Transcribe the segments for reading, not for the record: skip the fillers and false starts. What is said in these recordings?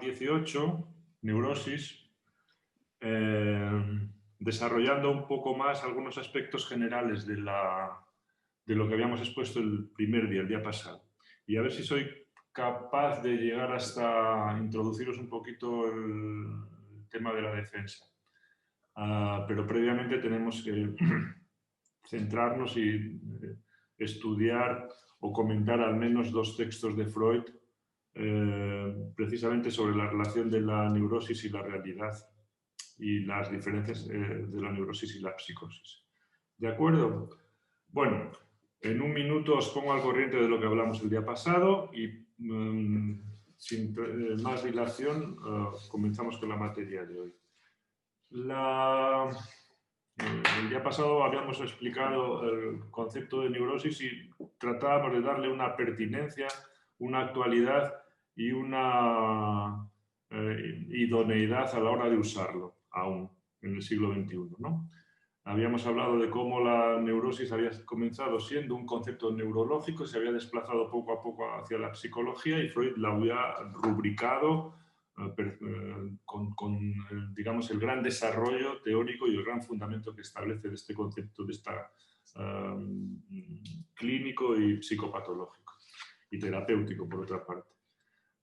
18, neurosis, desarrollando un poco más algunos aspectos generales de lo que habíamos expuesto el primer día, el día pasado. Y a ver si soy capaz de llegar hasta introduciros un poquito el tema de la defensa. Pero previamente tenemos que centrarnos y estudiar o comentar al menos dos textos de Freud precisamente sobre la relación de la neurosis y la realidad y las diferencias de la neurosis y la psicosis. ¿De acuerdo? Bueno, en un minuto os pongo al corriente de lo que hablamos el día pasado y sin más dilación comenzamos con la materia de hoy. El día pasado habíamos explicado el concepto de neurosis y tratábamos de darle una pertinencia, una actualidad y una idoneidad a la hora de usarlo, aún en el siglo XXI, ¿no? Habíamos hablado de cómo la neurosis había comenzado siendo un concepto neurológico y se había desplazado poco a poco hacia la psicología y Freud la había rubricado con digamos, el gran desarrollo teórico y el gran fundamento que establece de este concepto de clínico y psicopatológico y terapéutico, por otra parte.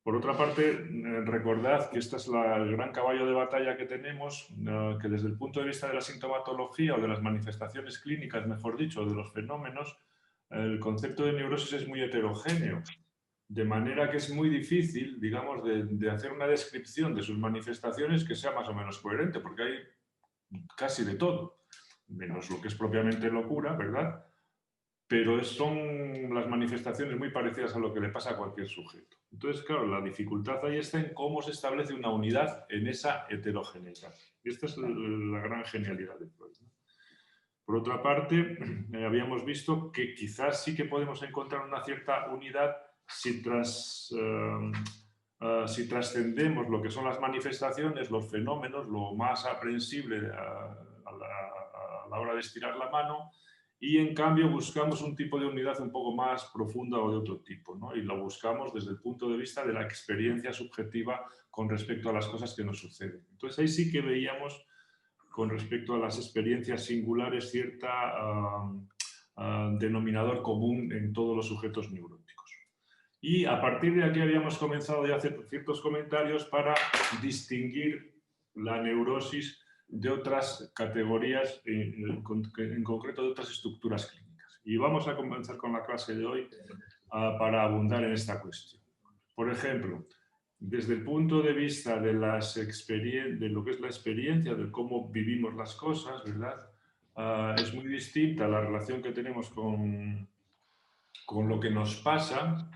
Por otra parte, recordad que este es el gran caballo de batalla que tenemos, que desde el punto de vista de la sintomatología o de las manifestaciones clínicas, mejor dicho, de los fenómenos, el concepto de neurosis es muy heterogéneo. De manera que es muy difícil, digamos, de hacer una descripción de sus manifestaciones que sea más o menos coherente, porque hay casi de todo, menos lo que es propiamente locura, ¿verdad? Pero son las manifestaciones muy parecidas a lo que le pasa a cualquier sujeto. Entonces, claro, la dificultad ahí está en cómo se establece una unidad en esa heterogeneidad. Y esta es la gran genialidad de Freud, ¿no? Por otra parte, habíamos visto que quizás sí que podemos encontrar una cierta unidad si trascendemos lo que son las manifestaciones, los fenómenos, lo más aprehensible a la hora de estirar la mano, y en cambio buscamos un tipo de unidad un poco más profunda o de otro tipo, ¿no? Y lo buscamos desde el punto de vista de la experiencia subjetiva con respecto a las cosas que nos suceden. Entonces ahí sí que veíamos con respecto a las experiencias singulares cierta denominador común en todos los sujetos neuróticos. Y a partir de aquí habíamos comenzado ya a hacer ciertos comentarios para distinguir la neurosis de otras categorías, en concreto de otras estructuras clínicas. Y vamos a comenzar con la clase de hoy para abundar en esta cuestión. Por ejemplo, desde el punto de vista de lo que es la experiencia, de cómo vivimos las cosas, ¿verdad? Es muy distinta la relación que tenemos con lo que nos pasa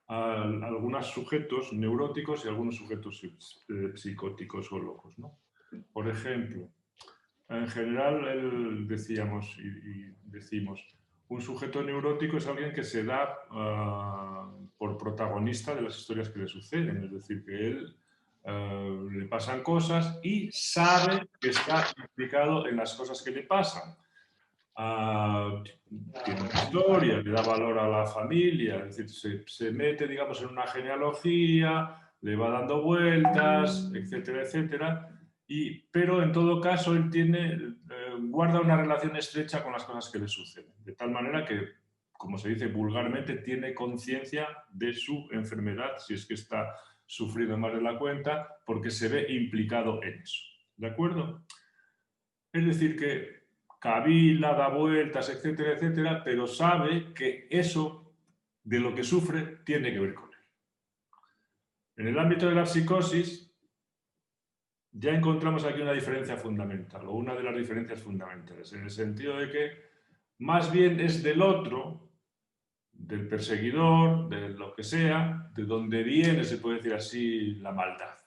a algunos sujetos neuróticos y algunos sujetos psicóticos o locos, ¿no? Por ejemplo, en general decíamos y decimos, un sujeto neurótico es alguien que se da por protagonista de las historias que le suceden, es decir, que él le pasan cosas y sabe que está implicado en las cosas que le pasan. Tiene una historia, le da valor a la familia, es decir, se mete, digamos, en una genealogía, le va dando vueltas, etcétera, etcétera. Pero en todo caso él guarda una relación estrecha con las cosas que le suceden, de tal manera que, como se dice vulgarmente, tiene conciencia de su enfermedad, si es que está sufriendo más de la cuenta, porque se ve implicado en eso. ¿De acuerdo? Es decir, que cavila, da vueltas, etcétera, etcétera, pero sabe que eso de lo que sufre tiene que ver con él. En el ámbito de la psicosis, ya encontramos aquí una diferencia fundamental, o una de las diferencias fundamentales, en el sentido de que más bien es del otro, del perseguidor, de lo que sea, de donde viene, se puede decir así, la maldad,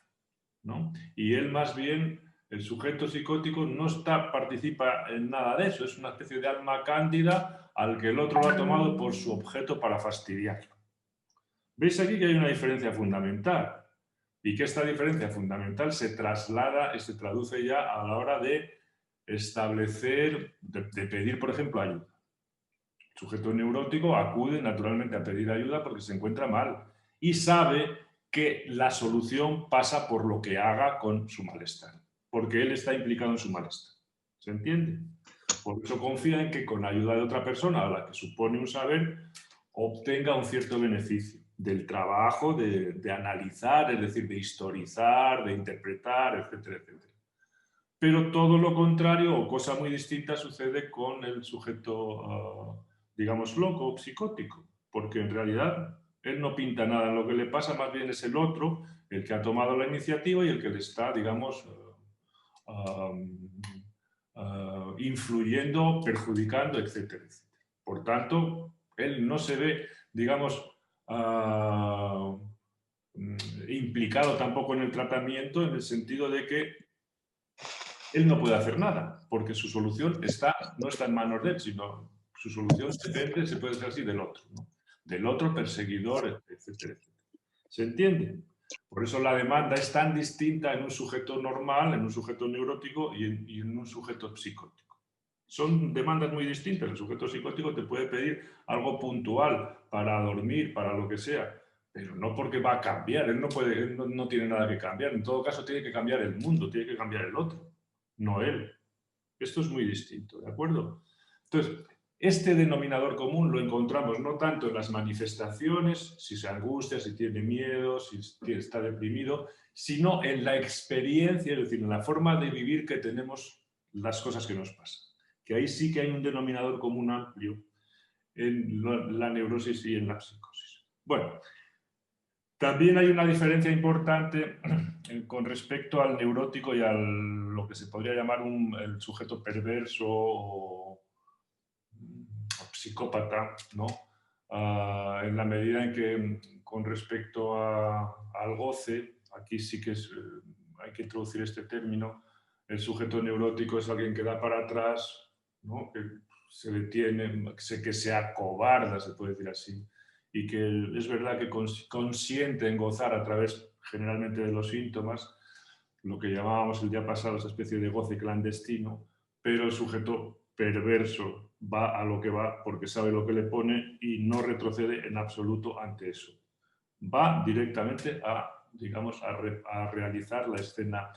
¿no? Y él más bien, el sujeto psicótico, no participa en nada de eso, es una especie de alma cándida al que el otro lo ha tomado por su objeto para fastidiarlo. ¿Veis aquí que hay una diferencia fundamental? Y que esta diferencia fundamental se traslada y se traduce ya a la hora de establecer, de pedir, por ejemplo, ayuda. El sujeto neurótico acude naturalmente a pedir ayuda porque se encuentra mal y sabe que la solución pasa por lo que haga con su malestar, porque él está implicado en su malestar. ¿Se entiende? Por eso confía en que con ayuda de otra persona a la que supone un saber obtenga un cierto beneficio del trabajo de analizar, es decir, de historizar, de interpretar, etcétera, etcétera. Pero todo lo contrario o cosa muy distinta sucede con el sujeto, digamos, loco o psicótico, porque en realidad él no pinta nada, lo que le pasa más bien es el otro, el que ha tomado la iniciativa y el que le está, digamos, influyendo, perjudicando, etcétera, etcétera. Por tanto, él no se ve, digamos, implicado tampoco en el tratamiento en el sentido de que él no puede hacer nada, porque su solución no está en manos de él, sino su solución depende, se puede decir así, del otro, ¿no? Del otro perseguidor, etcétera, etcétera. ¿Se entiende? Por eso la demanda es tan distinta en un sujeto normal, en un sujeto neurótico y en un sujeto psicótico. Son demandas muy distintas. El sujeto psicótico te puede pedir algo puntual para dormir, para lo que sea, pero no porque va a cambiar. Él no tiene nada que cambiar. En todo caso, tiene que cambiar el mundo, tiene que cambiar el otro, no él. Esto es muy distinto, ¿de acuerdo? Entonces, este denominador común lo encontramos no tanto en las manifestaciones, si se angustia, si tiene miedo, si está deprimido, sino en la experiencia, es decir, en la forma de vivir que tenemos las cosas que nos pasan. Que ahí sí que hay un denominador común amplio en la neurosis y en la psicosis. Bueno, también hay una diferencia importante con respecto al neurótico y a lo que se podría llamar el sujeto perverso o psicópata, ¿no? En la medida en que con respecto al goce, aquí sí que hay que introducir este término, el sujeto neurótico es alguien que da para atrás, ¿no? Que se detiene, que se acobarda, se puede decir así, y que es verdad que consiente en gozar a través generalmente de los síntomas, lo que llamábamos el día pasado esa especie de goce clandestino, pero el sujeto perverso va a lo que va porque sabe lo que le pone y no retrocede en absoluto ante eso. Va directamente digamos, a realizar la escena,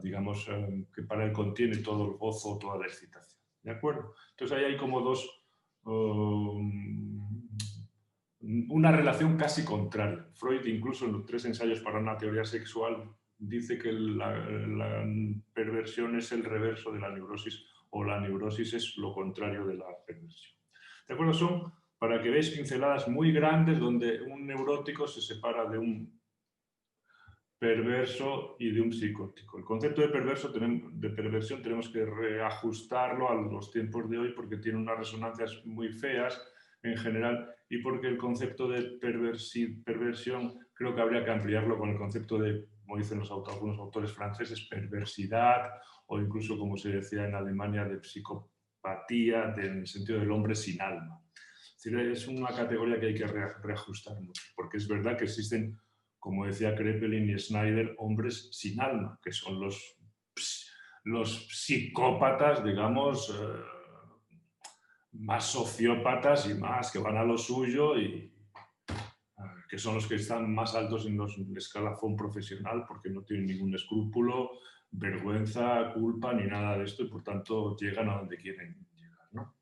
digamos, que para él contiene todo el gozo, toda la excitación. ¿De acuerdo? Entonces ahí hay como una relación casi contraria. Freud, incluso en los 3 ensayos para una teoría sexual, dice que la perversión es el reverso de la neurosis o la neurosis es lo contrario de la perversión. ¿De acuerdo? Son, para que veáis, pinceladas muy grandes donde un neurótico se separa de un perverso y de un psicótico. El concepto de perversión tenemos que reajustarlo a los tiempos de hoy porque tiene unas resonancias muy feas en general y porque el concepto de perversión creo que habría que ampliarlo con el concepto de, como dicen algunos autores franceses, perversidad o incluso, como se decía en Alemania, de psicopatía, en el sentido del hombre sin alma. Es decir, es una categoría que hay que reajustar mucho, porque es verdad que existen, como decía Kraepelin y Schneider, hombres sin alma, que son los psicópatas, digamos, más sociópatas y más que van a lo suyo y que son los que están más altos en el escalafón profesional porque no tienen ningún escrúpulo, vergüenza, culpa ni nada de esto y por tanto llegan a donde quieren llegar, ¿no?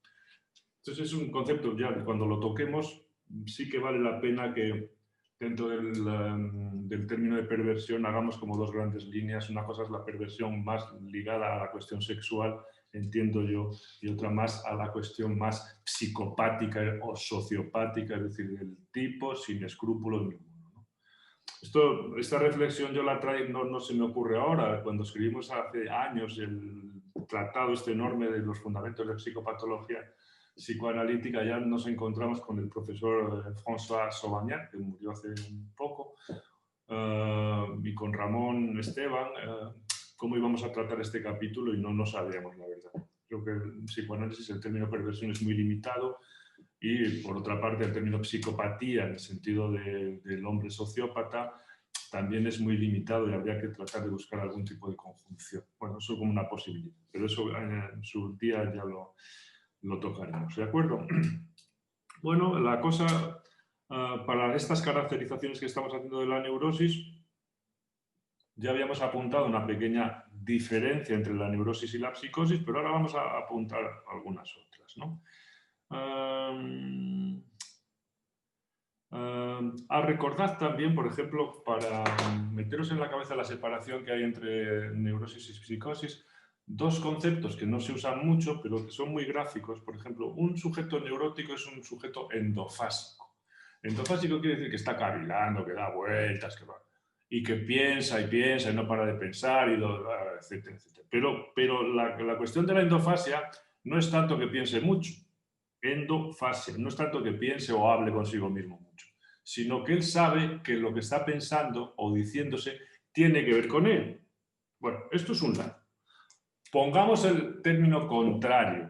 Entonces es un concepto ya cuando lo toquemos sí que vale la pena que dentro del término de perversión hagamos como 2 grandes líneas. Una cosa es la perversión más ligada a la cuestión sexual, entiendo yo, y otra más a la cuestión más psicopática o sociopática, es decir, del tipo sin escrúpulos ninguno, ¿no? Esta reflexión yo la traigo, no se me ocurre ahora. Cuando escribimos hace años el tratado este enorme de los fundamentos de psicopatología psicoanalítica, ya nos encontramos con el profesor François Sauvagnac, que murió hace un poco, y con Ramón Esteban, cómo íbamos a tratar este capítulo y no sabíamos, la verdad. Creo que el psicoanálisis, el término perversión es muy limitado y, por otra parte, el término psicopatía, en el sentido del hombre sociópata, también es muy limitado y habría que tratar de buscar algún tipo de conjunción. Bueno, eso como una posibilidad, pero eso en su día ya lo tocaremos, ¿de acuerdo? Bueno, la cosa para estas caracterizaciones que estamos haciendo de la neurosis, ya habíamos apuntado una pequeña diferencia entre la neurosis y la psicosis, pero ahora vamos a apuntar algunas otras, ¿no? Recordad también, por ejemplo, para meteros en la cabeza la separación que hay entre neurosis y psicosis, dos conceptos que no se usan mucho, pero que son muy gráficos. Por ejemplo, un sujeto neurótico es un sujeto endofásico. Endofásico quiere decir que está cavilando, que da vueltas, que va, y que piensa y no para de pensar, etcétera, etcétera. Pero la cuestión de la endofasia no es tanto que piense mucho. Endofasia no es tanto que piense o hable consigo mismo mucho, sino que él sabe que lo que está pensando o diciéndose tiene que ver con él. Bueno, esto es un lado. Pongamos el término contrario.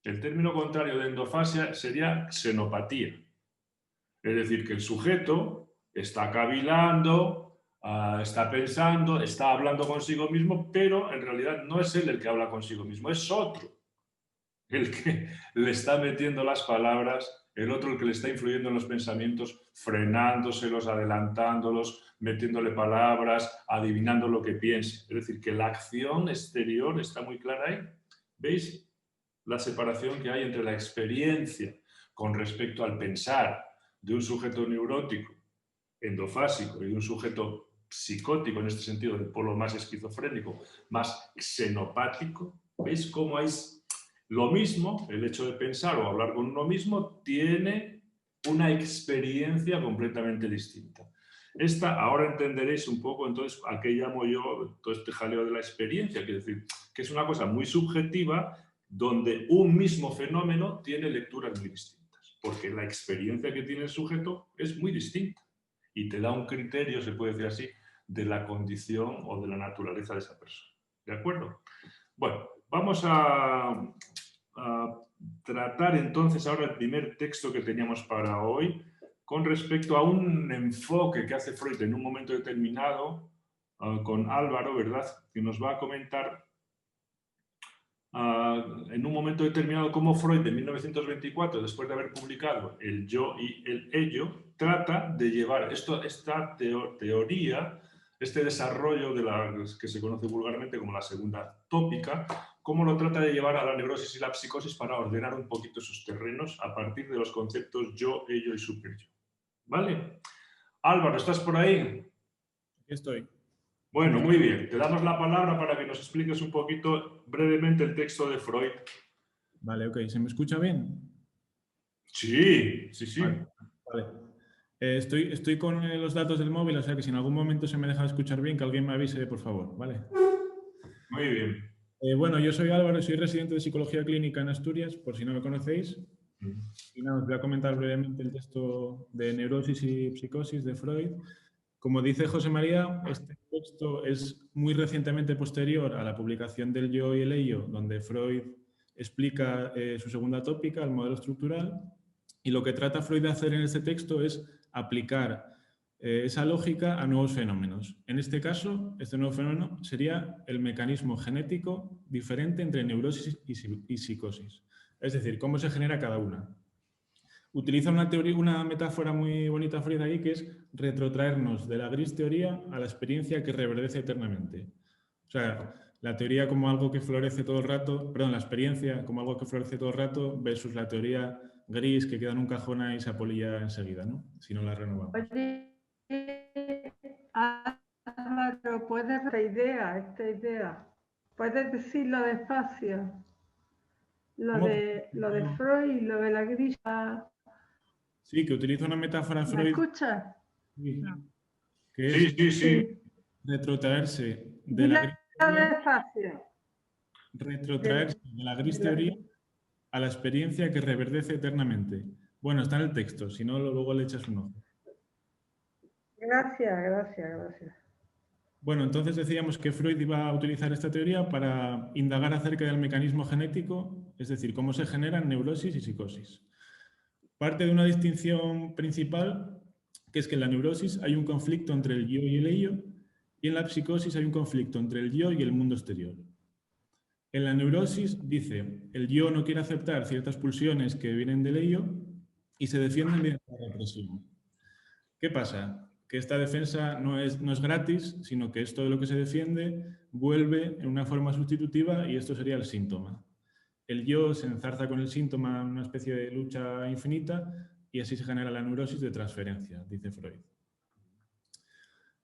El término contrario de endofasia sería xenopatía. Es decir, que el sujeto está cavilando, está pensando, está hablando consigo mismo, pero en realidad no es él el que habla consigo mismo, es otro el que le está metiendo las palabras, el otro el que le está influyendo en los pensamientos, frenándoselos, adelantándolos, metiéndole palabras, adivinando lo que piensa. Es decir, que la acción exterior está muy clara ahí. ¿Veis la separación que hay entre la experiencia con respecto al pensar de un sujeto neurótico, endofásico, y de un sujeto psicótico, en este sentido, del polo más esquizofrénico, más xenopático? ¿Veis cómo hay lo mismo? El hecho de pensar o hablar con uno mismo tiene una experiencia completamente distinta. Ahora entenderéis un poco entonces a qué llamo yo todo este jaleo de la experiencia, que es decir, que es una cosa muy subjetiva donde un mismo fenómeno tiene lecturas muy distintas, porque la experiencia que tiene el sujeto es muy distinta y te da un criterio, se puede decir así, de la condición o de la naturaleza de esa persona. ¿De acuerdo? Bueno, vamos a tratar entonces ahora el primer texto que teníamos para hoy con respecto a un enfoque que hace Freud en un momento determinado con Álvaro, ¿verdad? Que nos va a comentar en un momento determinado cómo Freud en 1924, después de haber publicado El yo y el ello, trata de llevar esta teoría, este desarrollo de la que se conoce vulgarmente como la segunda tópica, cómo lo trata de llevar a la neurosis y la psicosis para ordenar un poquito esos terrenos a partir de los conceptos yo, ello y superyo. ¿Vale? Álvaro, ¿estás por ahí? Aquí estoy. Bueno, muy bien. Te damos la palabra para que nos expliques un poquito brevemente el texto de Freud. Vale, ok. ¿Se me escucha bien? Sí, sí, sí. Vale. Estoy con los datos del móvil, o sea que si en algún momento se me deja escuchar bien, que alguien me avise, por favor, ¿vale? Muy bien. Bueno, yo soy Álvaro, soy residente de Psicología Clínica en Asturias, por si no me conocéis. Y nada, os voy a comentar brevemente el texto de Neurosis y Psicosis de Freud. Como dice José María, este texto es muy recientemente posterior a la publicación del Yo y el Ello, donde Freud explica su segunda tópica, el modelo estructural, y lo que trata Freud de hacer en este texto es aplicar esa lógica a nuevos fenómenos. En este caso, este nuevo fenómeno sería el mecanismo genético diferente entre neurosis y psicosis, es decir, cómo se genera cada una. Utiliza una metáfora muy bonita Freud ahí, que es retrotraernos de la gris teoría a la experiencia que reverdece eternamente. O sea, la teoría como algo que florece todo el rato, perdón, la experiencia como algo que florece todo el rato versus la teoría gris que queda en un cajón y se apolilla enseguida, ¿no? Si no la renovamos. Álvaro, ¿puedes esta idea? ¿Puedes decirlo despacio? Lo de Freud, lo de la grilla. Sí, que utiliza una metáfora Freud. ¿Me escuchas? Sí, No. que es Sí. retrotraerse de la gris teoría, despacio. retrotraerse de la gris teoría a la experiencia que reverdece eternamente. Bueno, está en el texto, si no, luego le echas un ojo. Gracias. Bueno, entonces decíamos que Freud iba a utilizar esta teoría para indagar acerca del mecanismo genético, es decir, cómo se generan neurosis y psicosis. Parte de una distinción principal, que es que en la neurosis hay un conflicto entre el yo y el ello, y en la psicosis hay un conflicto entre el yo y el mundo exterior. En la neurosis dice, el yo no quiere aceptar ciertas pulsiones que vienen del ello, y se defienden mediante la represión. ¿Qué pasa? Que esta defensa no es gratis, sino que esto de lo que se defiende vuelve en una forma sustitutiva y esto sería el síntoma. El yo se enzarza con el síntoma en una especie de lucha infinita y así se genera la neurosis de transferencia, dice Freud.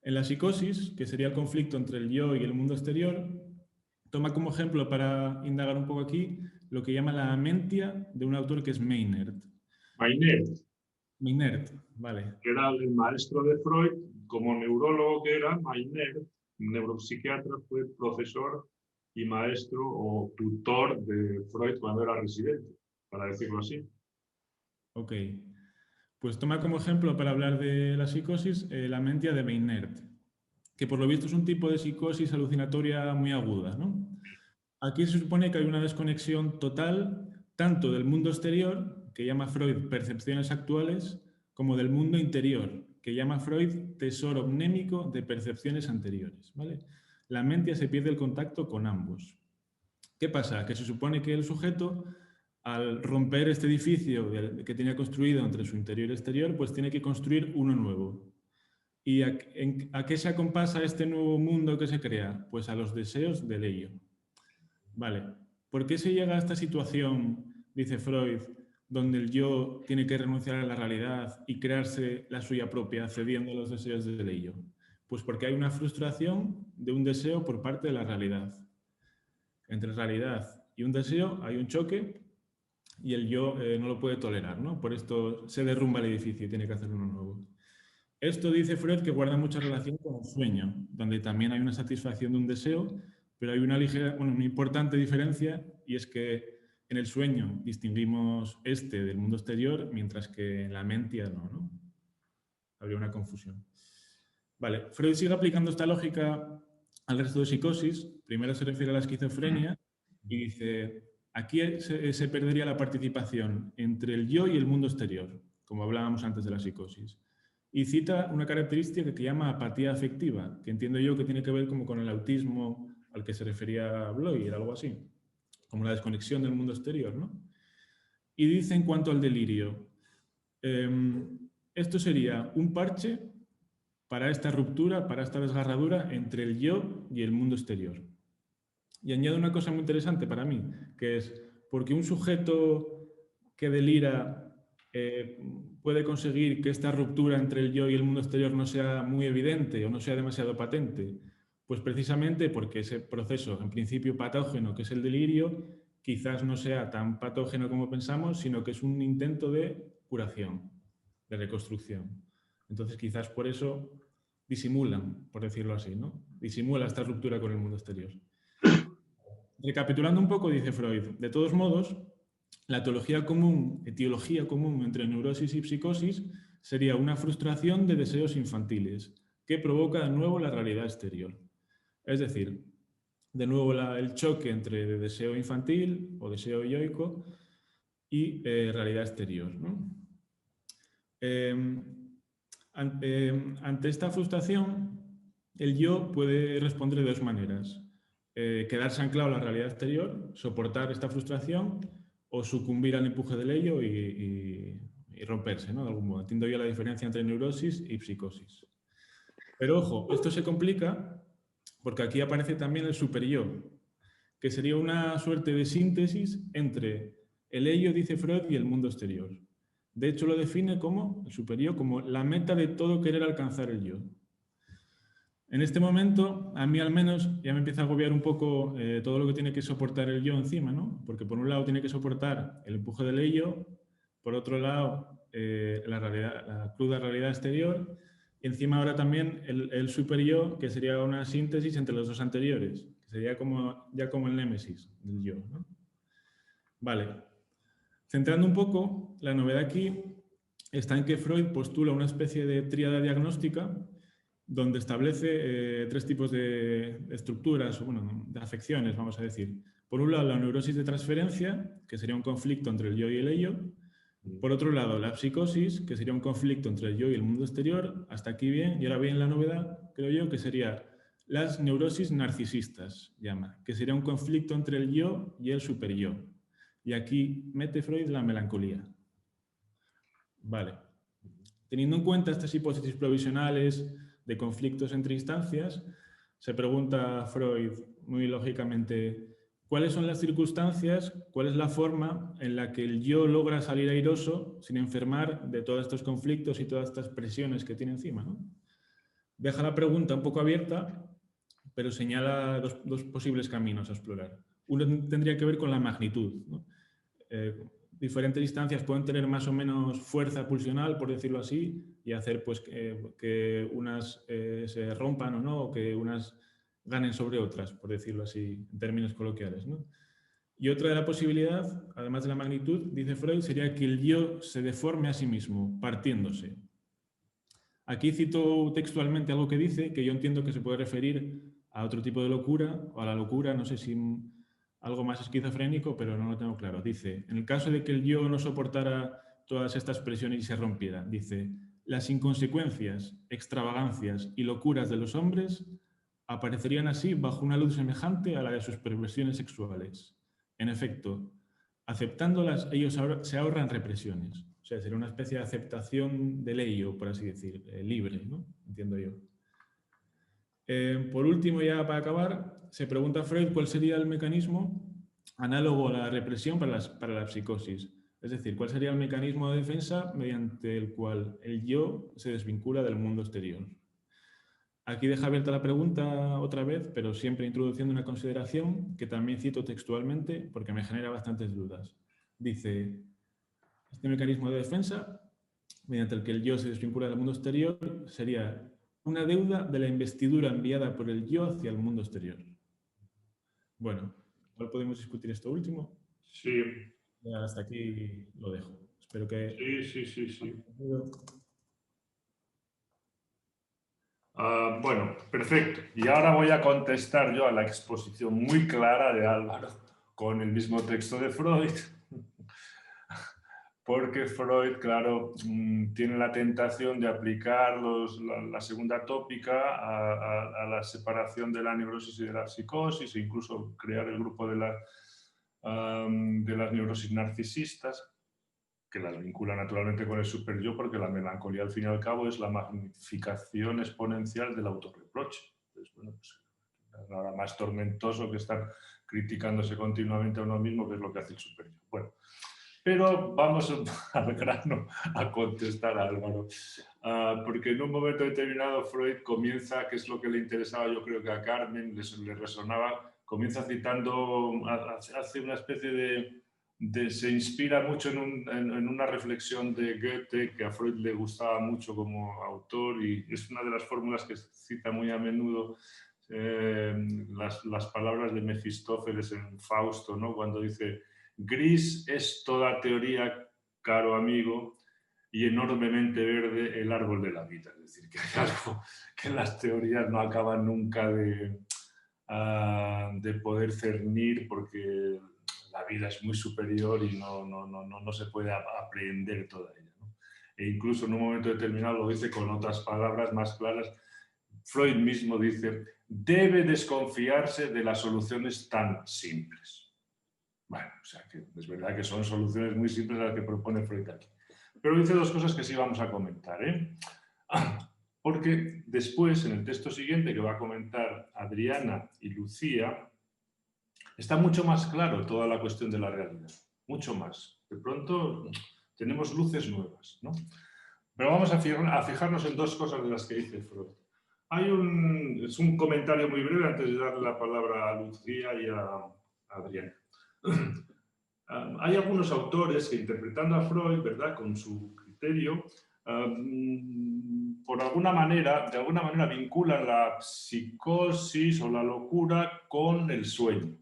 En la psicosis, que sería el conflicto entre el yo y el mundo exterior, toma como ejemplo, para indagar un poco aquí, lo que llama la amentia de un autor que es Maynard. Maynard, vale. Que era el maestro de Freud, como neurólogo que era, Maynard, neuropsiquiatra, fue profesor y maestro o tutor de Freud cuando era residente, para decirlo así. Ok. Pues toma como ejemplo para hablar de la psicosis la amentia de Maynard, que por lo visto es un tipo de psicosis alucinatoria muy aguda, ¿no? Aquí se supone que hay una desconexión total tanto del mundo exterior, que llama Freud percepciones actuales, como del mundo interior, que llama Freud tesoro mnémico de percepciones anteriores, ¿vale? La mente se pierde el contacto con ambos. ¿Qué pasa? Que se supone que el sujeto, al romper este edificio que tenía construido entre su interior y exterior, pues tiene que construir uno nuevo. ¿Y a qué se acompasa este nuevo mundo que se crea? Pues a los deseos del ello. Vale. ¿Por qué se llega a esta situación, dice Freud, donde el yo tiene que renunciar a la realidad y crearse la suya propia, cediendo a los deseos del ello? Pues porque hay una frustración de un deseo por parte de la realidad. Entre realidad y un deseo hay un choque y el yo no lo puede tolerar, ¿no? Por esto se derrumba el edificio y tiene que hacer uno nuevo. Esto dice Freud que guarda mucha relación con el sueño, donde también hay una satisfacción de un deseo, pero hay una importante diferencia, y es que en el sueño distinguimos este del mundo exterior, mientras que en la mente no. Habría una confusión. Vale, Freud sigue aplicando esta lógica al resto de psicosis. Primero se refiere a la esquizofrenia y dice, aquí se perdería la participación entre el yo y el mundo exterior, como hablábamos antes de la psicosis. Y cita una característica que llama apatía afectiva, que entiendo yo que tiene que ver como con el autismo al que se refería Bloy, algo así, como la desconexión del mundo exterior, ¿no? Y dice en cuanto al delirio, esto sería un parche para esta ruptura, para esta desgarradura entre el yo y el mundo exterior. Y añado una cosa muy interesante para mí, que es porque un sujeto que delira puede conseguir que esta ruptura entre el yo y el mundo exterior no sea muy evidente o no sea demasiado patente, pues precisamente porque ese proceso, en principio patógeno, que es el delirio, quizás no sea tan patógeno como pensamos, sino que es un intento de curación, de reconstrucción. Entonces quizás por eso disimulan, por decirlo así, ¿no? Disimula esta ruptura con el mundo exterior. Recapitulando un poco, dice Freud, de todos modos, la etiología común entre neurosis y psicosis sería una frustración de deseos infantiles que provoca de nuevo la realidad exterior. Es decir, de nuevo el choque entre deseo infantil o deseo yoico y realidad exterior, ¿no? Ante esta frustración, el yo puede responder de dos maneras. Quedarse anclado a la realidad exterior, soportar esta frustración o sucumbir al empuje del ello y romperse, ¿no? De algún modo. Entiendo yo la diferencia entre neurosis y psicosis. Pero ojo, esto se complica porque aquí aparece también el superyo, que sería una suerte de síntesis entre el ello, dice Freud, y el mundo exterior. De hecho, lo define como, el superyo, como la meta de todo querer alcanzar el yo. En este momento, a mí al menos, ya me empieza a agobiar un poco todo lo que tiene que soportar el yo encima, ¿no? Porque por un lado tiene que soportar el empuje del ello, por otro lado la cruda realidad exterior, y encima ahora también el superyo, que sería una síntesis entre los dos anteriores, que sería ya como el némesis del yo, ¿no? Vale. Centrando un poco, la novedad aquí está en que Freud postula una especie de tríada diagnóstica donde establece tres tipos de estructuras, bueno, de afecciones, vamos a decir. Por un lado, la neurosis de transferencia, que sería un conflicto entre el yo y el ello. Por otro lado, la psicosis, que sería un conflicto entre el yo y el mundo exterior. Hasta aquí bien. Y ahora bien la novedad, creo yo, que sería las neurosis narcisistas, llama, que sería un conflicto entre el yo y el superyo. Y aquí mete Freud la melancolía. Vale. Teniendo en cuenta estas hipótesis provisionales de conflictos entre instancias, se pregunta Freud muy lógicamente, ¿cuáles son las circunstancias, cuál es la forma en la que el yo logra salir airoso sin enfermar de todos estos conflictos y todas estas presiones que tiene encima, ¿no? Deja la pregunta un poco abierta, pero señala dos posibles caminos a explorar. Uno tendría que ver con la magnitud, ¿no? Diferentes instancias pueden tener más o menos fuerza pulsional, por decirlo así, y hacer pues, que unas se rompan o no, o que unas ganen sobre otras, por decirlo así, en términos coloquiales, ¿no? Y otra de la posibilidad, además de la magnitud, dice Freud, sería que el yo se deforme a sí mismo, partiéndose. Aquí cito textualmente algo que dice, que yo entiendo que se puede referir a otro tipo de locura, o a la locura, no sé si algo más esquizofrénico, pero no lo tengo claro. Dice, en el caso de que el yo no soportara todas estas presiones y se rompiera, dice, las inconsecuencias, extravagancias y locuras de los hombres aparecerían así bajo una luz semejante a la de sus perversiones sexuales. En efecto, aceptándolas, ellos se ahorran represiones. O sea, sería una especie de aceptación del ello, por así decir, libre, ¿no? Entiendo yo. Por último, ya para acabar, se pregunta Freud cuál sería el mecanismo análogo a la represión para la psicosis. Es decir, cuál sería el mecanismo de defensa mediante el cual el yo se desvincula del mundo exterior. Aquí deja abierta la pregunta otra vez, pero siempre introduciendo una consideración que también cito textualmente porque me genera bastantes dudas. Dice, este mecanismo de defensa, mediante el que el yo se desvincula del mundo exterior, sería una deuda de la investidura enviada por el yo hacia el mundo exterior. Bueno, igual podemos discutir esto último. Sí. Ya hasta aquí lo dejo. Espero que... Sí. Bueno, perfecto. Y ahora voy a contestar yo a la exposición muy clara de Álvaro con el mismo texto de Freud. Porque Freud, claro, tiene la tentación de aplicar la segunda tópica a la separación de la neurosis y de la psicosis, e incluso crear el grupo de las neurosis narcisistas, que las vincula naturalmente con el superyo, porque la melancolía, al fin y al cabo, es la magnificación exponencial del autorreproche. Entonces, bueno, pues, nada más tormentoso que estar criticándose continuamente a uno mismo, que es lo que hace el superyo. Bueno, pero vamos al grano a contestar a Álvaro, porque en un momento determinado Freud comienza, que es lo que le interesaba, yo creo que a Carmen le resonaba, comienza citando, hace una especie se inspira mucho en una reflexión de Goethe que a Freud le gustaba mucho como autor, y es una de las fórmulas que cita muy a menudo, las palabras de Mefistófeles en Fausto, ¿no? Cuando dice: gris es toda teoría, caro amigo, y enormemente verde el árbol de la vida. Es decir, que hay algo que las teorías no acaban nunca de poder cernir, porque la vida es muy superior y no se puede aprehender toda ella, ¿no? E incluso en un momento determinado lo dice con otras palabras más claras. Freud mismo dice: debe desconfiarse de las soluciones tan simples. Bueno, o sea, que es verdad que son soluciones muy simples las que propone Freud aquí. Pero dice dos cosas que sí vamos a comentar, ¿eh? Porque después, en el texto siguiente que va a comentar Adriana y Lucía, está mucho más claro toda la cuestión de la realidad. Mucho más. De pronto tenemos luces nuevas, ¿no? Pero vamos a fijarnos en dos cosas de las que dice Freud. Es un comentario muy breve antes de darle la palabra a Lucía y a Adriana. Hay algunos autores que, interpretando a Freud, ¿verdad?, con su criterio, de alguna manera vinculan la psicosis o la locura con el sueño.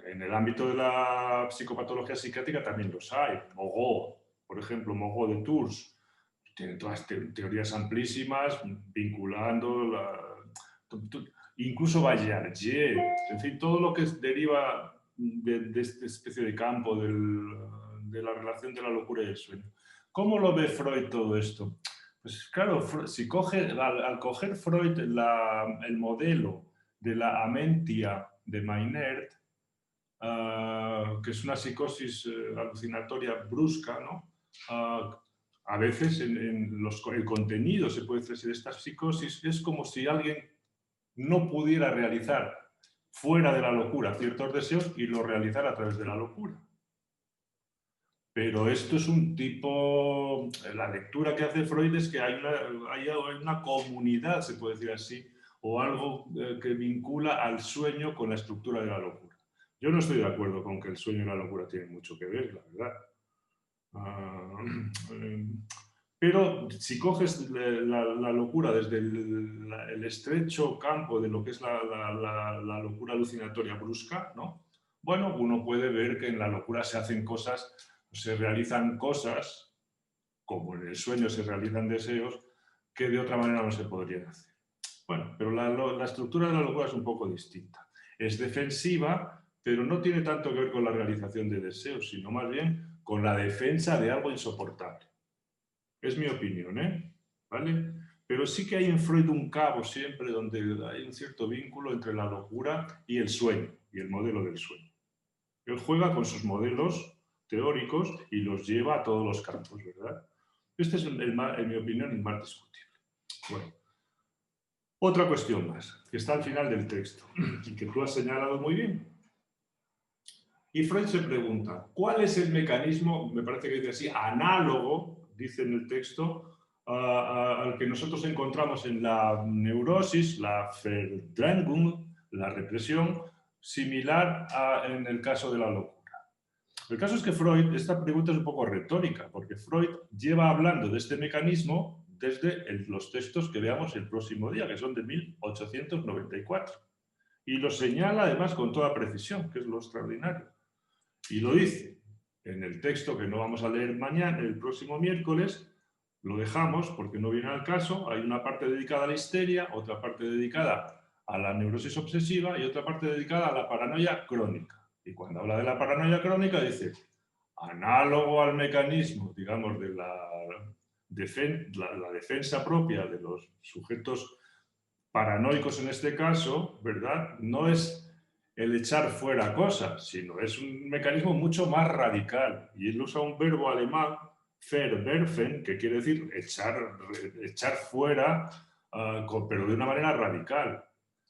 En el ámbito de la psicopatología psiquiátrica también los hay. Moreau, por ejemplo, Moreau de Tours, tiene todas teorías amplísimas vinculando incluso Baillardier, en fin, todo lo que deriva de esta especie de campo de la relación de la locura y el sueño. ¿Cómo lo ve Freud todo esto? Pues claro, si al coger Freud el modelo de la amentia de Maynard, que es una psicosis alucinatoria brusca, ¿no?, a veces el contenido, se puede decir, de esta psicosis es como si alguien no pudiera realizar fuera de la locura ciertos deseos y lo realizara a través de la locura. Pero esto es un tipo... La lectura que hace Freud es que hay una comunidad, se puede decir así, o algo que vincula al sueño con la estructura de la locura. Yo no estoy de acuerdo con que el sueño y la locura tienen mucho que ver, la verdad. Pero si coges la locura desde el estrecho campo de lo que es la locura alucinatoria brusca, ¿no? Bueno, uno puede ver que en la locura se hacen cosas, se realizan cosas, como en el sueño se realizan deseos, que de otra manera no se podrían hacer. Bueno, pero la estructura de la locura es un poco distinta. Es defensiva, pero no tiene tanto que ver con la realización de deseos, sino más bien con la defensa de algo insoportable. Es mi opinión, ¿eh? ¿Vale? Pero sí que hay en Freud un cabo siempre donde hay un cierto vínculo entre la locura y el sueño, y el modelo del sueño. Él juega con sus modelos teóricos y los lleva a todos los campos, ¿verdad? Este es, en mi opinión, el más discutible. Bueno, otra cuestión más, que está al final del texto, y que tú has señalado muy bien. Y Freud se pregunta, ¿cuál es el mecanismo, me parece que dice así, análogo, dice en el texto, al que nosotros encontramos en la neurosis, la Verdrängung, la represión, similar en el caso de la locura? El caso es que Freud, esta pregunta es un poco retórica, porque Freud lleva hablando de este mecanismo desde los textos que veamos el próximo día, que son de 1894. Y lo señala además con toda precisión, que es lo extraordinario. Y lo dice en el texto que no vamos a leer mañana, el próximo miércoles, lo dejamos porque no viene al caso. Hay una parte dedicada a la histeria, otra parte dedicada a la neurosis obsesiva y otra parte dedicada a la paranoia crónica. Y cuando habla de la paranoia crónica dice, análogo al mecanismo, digamos, de la defensa propia de los sujetos paranoicos en este caso, ¿verdad? No es el echar fuera cosas, sino es un mecanismo mucho más radical. Y él usa un verbo alemán, verwerfen, que quiere decir echar fuera, pero de una manera radical.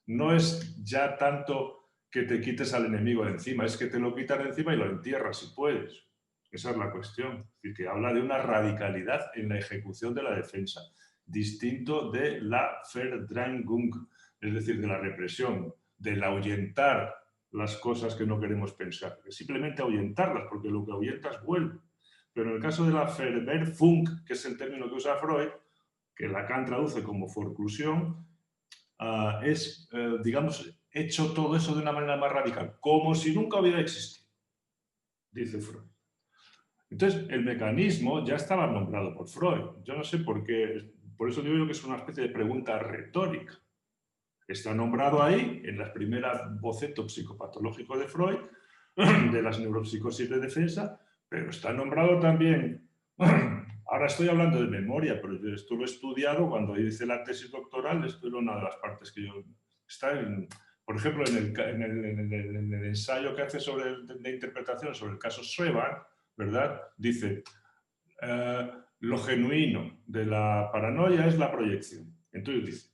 No es ya tanto que te quites al enemigo de encima, es que te lo quitas de encima y lo entierras si puedes. Esa es la cuestión. Es decir, que habla de una radicalidad en la ejecución de la defensa, distinto de la Verdrängung, es decir, de la represión, del ahuyentar las cosas que no queremos pensar, es simplemente ahuyentarlas, porque lo que ahuyentas vuelve. Pero en el caso de la Verwerfung, que es el término que usa Freud, que Lacan traduce como forclusión, es, digamos, hecho todo eso de una manera más radical, como si nunca hubiera existido, dice Freud. Entonces, el mecanismo ya estaba nombrado por Freud. Yo no sé por qué, por eso digo yo que es una especie de pregunta retórica. Está nombrado ahí, en las primeras bocetos psicopatológicos de Freud, de las neuropsicosis de defensa, pero está nombrado también, ahora estoy hablando de memoria, pero yo esto lo he estudiado cuando hice la tesis doctoral, esto es una de las partes que yo... por ejemplo, en el ensayo que hace de interpretación sobre el caso Schreber, ¿verdad? Dice, lo genuino de la paranoia es la proyección. Entonces dice,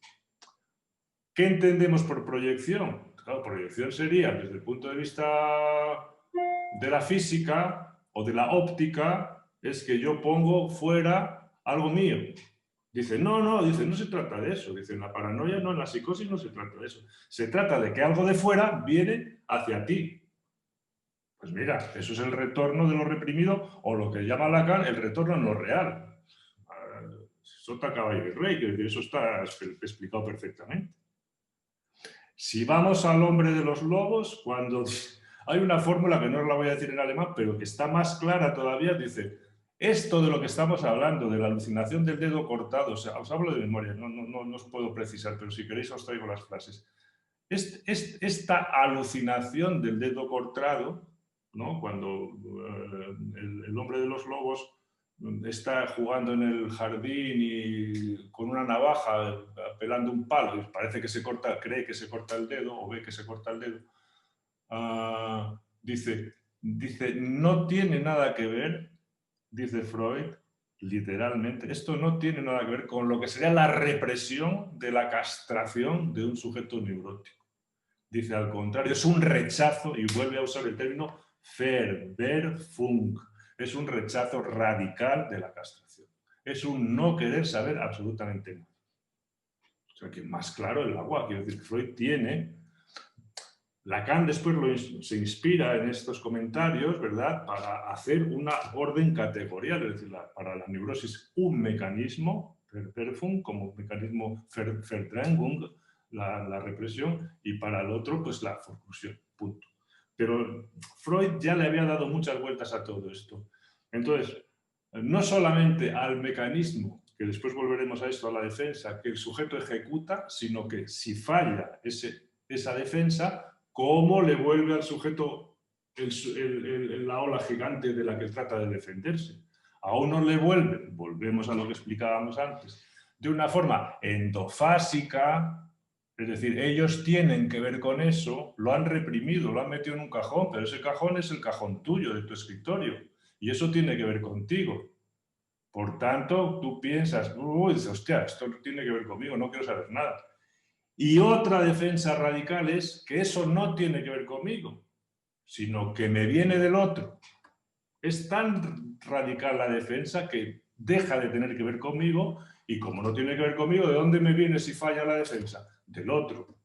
¿qué entendemos por proyección? Claro, proyección sería, desde el punto de vista de la física o de la óptica, es que yo pongo fuera algo mío. Dice, dice, no se trata de eso. Dice, en la paranoia, no, en la psicosis no se trata de eso. Se trata de que algo de fuera viene hacia ti. Pues mira, eso es el retorno de lo reprimido, o lo que llama Lacan el retorno en lo real. Sota, caballo y rey, que eso está explicado perfectamente. Si vamos al hombre de los lobos, cuando hay una fórmula que no os la voy a decir en alemán, pero que está más clara todavía, dice, esto de lo que estamos hablando, de la alucinación del dedo cortado, o sea, os hablo de memoria, no os puedo precisar, pero si queréis os traigo las frases. Esta alucinación del dedo cortado, ¿no? Cuando el hombre de los lobos está jugando en el jardín y con una navaja pelando un palo y parece que se corta, cree que se corta el dedo o ve que se corta el dedo, dice, no tiene nada que ver dice Freud, literalmente, esto no tiene nada que ver con lo que sería la represión de la castración de un sujeto neurótico. Dice, al contrario, es un rechazo, y vuelve a usar el término Verwerfung, es un rechazo radical de la castración. Es un no querer saber absolutamente nada. O sea, que más claro el agua. Quiero decir, Freud tiene... Lacan después se inspira en estos comentarios, ¿verdad?, para hacer una orden categorial, es decir, para la neurosis un mecanismo, Verwerfung, como mecanismo Verdrängung, la represión, y para el otro, pues la forclusión, punto. Pero Freud ya le había dado muchas vueltas a todo esto. Entonces, no solamente al mecanismo, que después volveremos a esto, a la defensa, que el sujeto ejecuta, sino que si falla esa defensa, ¿cómo le vuelve al sujeto la ola gigante de la que trata de defenderse? A uno le vuelve, volvemos a lo que explicábamos antes, de una forma endofásica, es decir, ellos tienen que ver con eso, lo han reprimido, lo han metido en un cajón, pero ese cajón es el cajón tuyo, de tu escritorio, y eso tiene que ver contigo. Por tanto, tú piensas, uy, hostia, esto no tiene que ver conmigo, no quiero saber nada. Y otra defensa radical es que eso no tiene que ver conmigo, sino que me viene del otro. Es tan radical la defensa que deja de tener que ver conmigo, y como no tiene que ver conmigo, ¿de dónde me viene si falla la defensa? Del otro.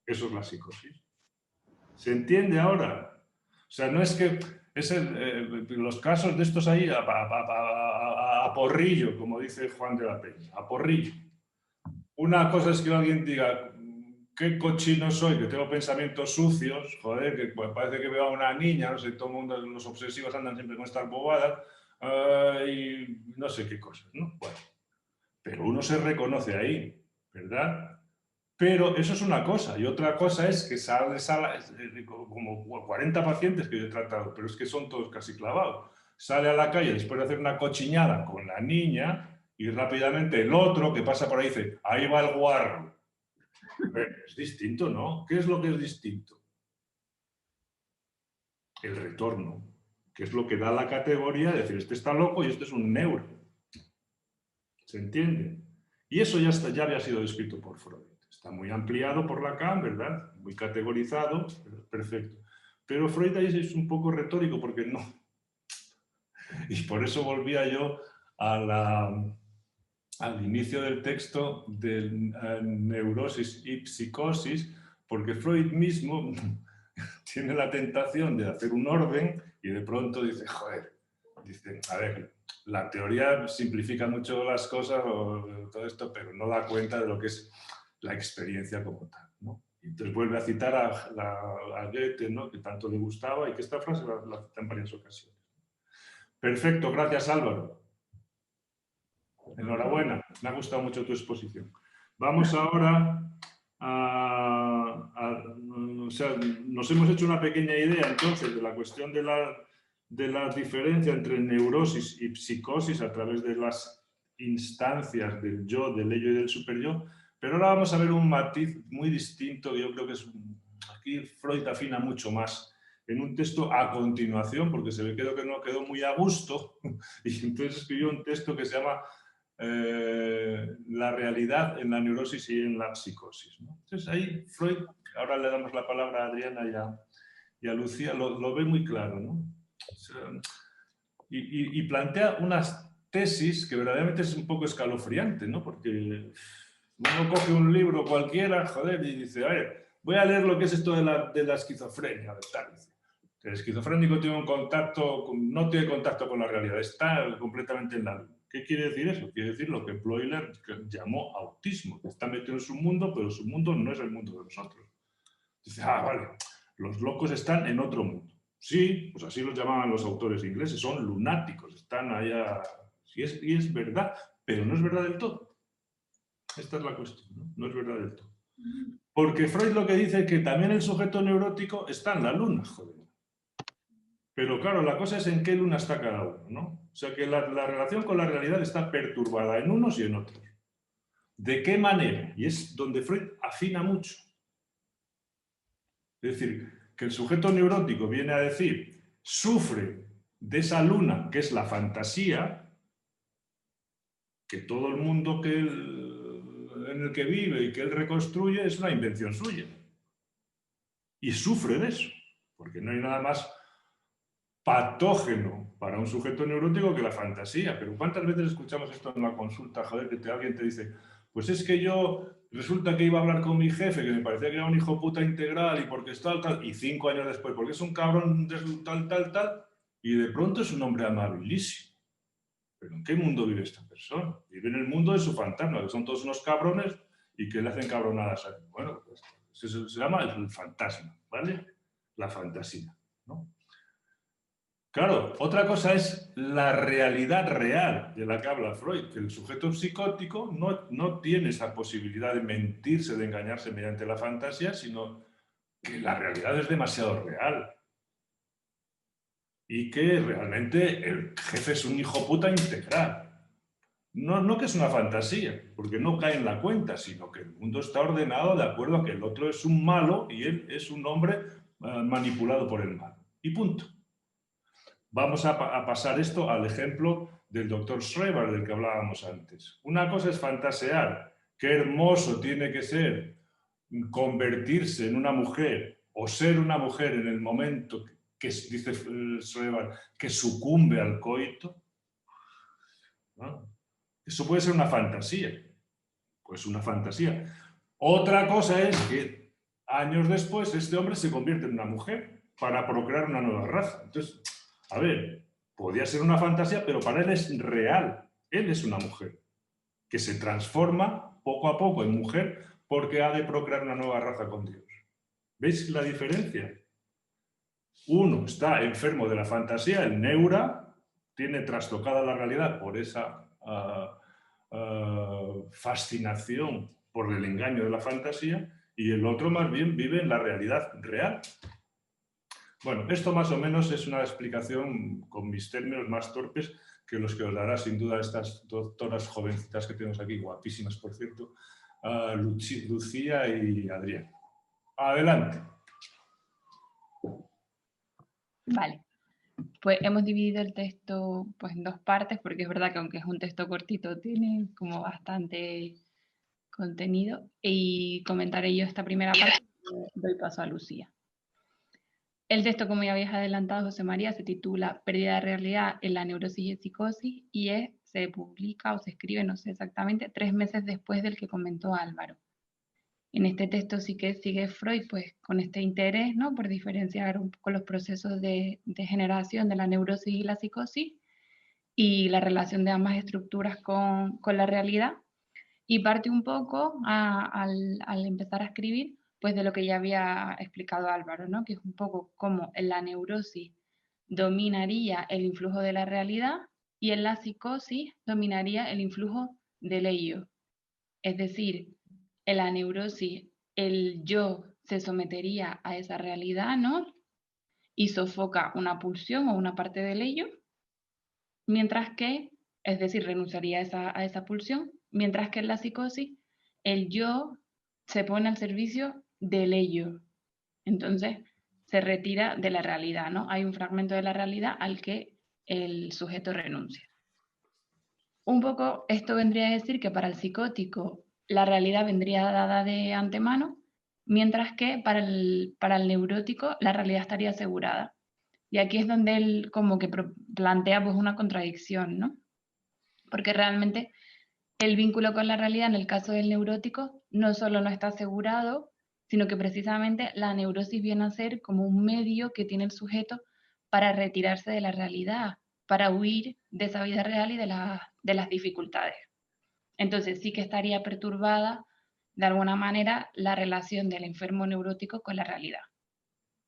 Eso es la psicosis. ¿Se entiende ahora? O sea, no es que... los casos de estos ahí a porrillo, como dice Juan de la Peña, a porrillo. Una cosa es que alguien diga, qué cochino soy, que tengo pensamientos sucios, joder, que parece que veo a una niña, no sé, todo el mundo, los obsesivos andan siempre con estas bobadas, y no sé qué cosas, ¿no? Bueno, pero uno se reconoce ahí, ¿verdad? Pero eso es una cosa, y otra cosa es que sales como 40 pacientes que yo he tratado, pero es que son todos casi clavados. Sale a la calle después de hacer una cochiñada con la niña y rápidamente el otro que pasa por ahí dice, ahí va el guarro. Es distinto, ¿no? ¿Qué es lo que es distinto? El retorno, que es lo que da la categoría de decir, este está loco y este es un neuro. ¿Se entiende? Y eso ya había sido descrito por Freud. Está muy ampliado por Lacan, ¿verdad? Muy categorizado, perfecto. Pero Freud ahí es un poco retórico porque no. Y por eso volvía yo al inicio del texto de neurosis y psicosis, porque Freud mismo tiene la tentación de hacer un orden y de pronto dice, joder, dice, a ver, la teoría simplifica mucho las cosas o todo esto, pero no da cuenta de lo que es la experiencia como tal, ¿no? Y entonces vuelve a citar a Goethe, ¿no?, que tanto le gustaba, y que esta frase la cita en varias ocasiones. Perfecto, gracias Álvaro. Enhorabuena, me ha gustado mucho tu exposición. Vamos ahora o sea, nos hemos hecho una pequeña idea entonces de la cuestión de la diferencia entre neurosis y psicosis a través de las instancias del yo, del ello y del superyo, pero ahora vamos a ver un matiz muy distinto que yo creo que es... Aquí Freud afina mucho más en un texto a continuación, porque se ve que no quedó muy a gusto, y entonces escribió un texto que se llama La realidad en la neurosis y en la psicosis, ¿no? Entonces ahí Freud, ahora le damos la palabra a Adriana y a Lucía, lo ve muy claro, ¿no? O sea, y plantea unas tesis que verdaderamente es un poco escalofriante, ¿no? Porque uno coge un libro cualquiera, joder, y dice, a ver, voy a leer lo que es esto de la esquizofrenia, de tal. El esquizofrénico tiene no tiene contacto con la realidad, está completamente en la luz. ¿Qué quiere decir eso? Quiere decir lo que Bleuler llamó autismo, que está metido en su mundo, pero su mundo no es el mundo de nosotros. Dice, vale, los locos están en otro mundo. Sí, pues así los llamaban los autores ingleses, son lunáticos, están allá. Y es verdad, pero no es verdad del todo. Esta es la cuestión, ¿no? No es verdad del todo. Porque Freud lo que dice es que también el sujeto neurótico está en la luna, joder. Pero claro, la cosa es en qué luna está cada uno, ¿no? O sea que la relación con la realidad está perturbada en unos y en otros. ¿De qué manera? Y es donde Freud afina mucho. Es decir, que el sujeto neurótico viene a decir, sufre de esa luna, que es la fantasía, que todo el mundo en el que vive y que él reconstruye es una invención suya. Y sufre de eso, porque no hay nada más patógeno para un sujeto neurótico que la fantasía. Pero ¿cuántas veces escuchamos esto en la consulta? Joder, que alguien te dice, pues es que yo resulta que iba a hablar con mi jefe, que me parecía que era un hijo puta integral y porque es tal, y 5 años después, porque es un cabrón tal, y de pronto es un hombre amabilísimo. ¿Pero en qué mundo vive esta persona? Vive en el mundo de su fantasma, que son todos unos cabrones y que le hacen cabronadas a él. Bueno, pues eso se llama el fantasma, ¿vale? La fantasía, ¿no? Claro, otra cosa es la realidad real de la que habla Freud, que el sujeto psicótico no tiene esa posibilidad de mentirse, de engañarse mediante la fantasía, sino que la realidad es demasiado real. Y que realmente el jefe es un hijo puta integral. No que es una fantasía, porque no cae en la cuenta, sino que el mundo está ordenado de acuerdo a que el otro es un malo y él es un hombre manipulado por el mal. Y punto. Vamos a pasar esto al ejemplo del doctor Schreber, del que hablábamos antes. Una cosa es fantasear, qué hermoso tiene que ser convertirse en una mujer o ser una mujer en el momento que dice Schreber, que sucumbe al coito, ¿no? Eso puede ser una fantasía, pues una fantasía. Otra cosa es que años después este hombre se convierte en una mujer para procrear una nueva raza. Entonces, a ver, podía ser una fantasía, pero para él es real. Él es una mujer que se transforma poco a poco en mujer porque ha de procrear una nueva raza con Dios. ¿Veis la diferencia? Uno está enfermo de la fantasía, el neura, tiene trastocada la realidad por esa fascinación por el engaño de la fantasía, y el otro más bien vive en la realidad real. Bueno, esto más o menos es una explicación con mis términos más torpes que los que os dará sin duda estas doctoras jovencitas que tenemos aquí, guapísimas por cierto, Lucía y Adrián. Adelante. Vale, pues hemos dividido el texto pues, en 2 partes, porque es verdad que aunque es un texto cortito, tiene como bastante contenido. Y comentaré yo esta primera parte y doy paso a Lucía. El texto, como ya habías adelantado, José María, se titula Pérdida de realidad en la neurosis y psicosis y se publica o se escribe, no sé exactamente, 3 meses después del que comentó Álvaro. En este texto sí que sigue Freud pues, con este interés, ¿no? Por diferenciar un poco los procesos de generación de la neurosis y la psicosis y la relación de ambas estructuras con la realidad. Y parte un poco al empezar a escribir pues, de lo que ya había explicado Álvaro, ¿no? Que es un poco cómo en la neurosis dominaría el influjo de la realidad y en la psicosis dominaría el influjo del ello. Es decir, en la neurosis el yo se sometería a esa realidad, ¿no? Y sofoca una pulsión o una parte del ello, mientras que, es decir, renunciaría a esa pulsión, mientras que en la psicosis el yo se pone al servicio del ello. Entonces, se retira de la realidad, ¿no? Hay un fragmento de la realidad al que el sujeto renuncia. Un poco esto vendría a decir que para el psicótico la realidad vendría dada de antemano, mientras que para el neurótico la realidad estaría asegurada. Y aquí es donde él como que plantea pues una contradicción, ¿no? Porque realmente el vínculo con la realidad en el caso del neurótico no solo no está asegurado, sino que precisamente la neurosis viene a ser como un medio que tiene el sujeto para retirarse de la realidad, para huir de esa vida real y de las dificultades. Entonces sí que estaría perturbada de alguna manera la relación del enfermo neurótico con la realidad.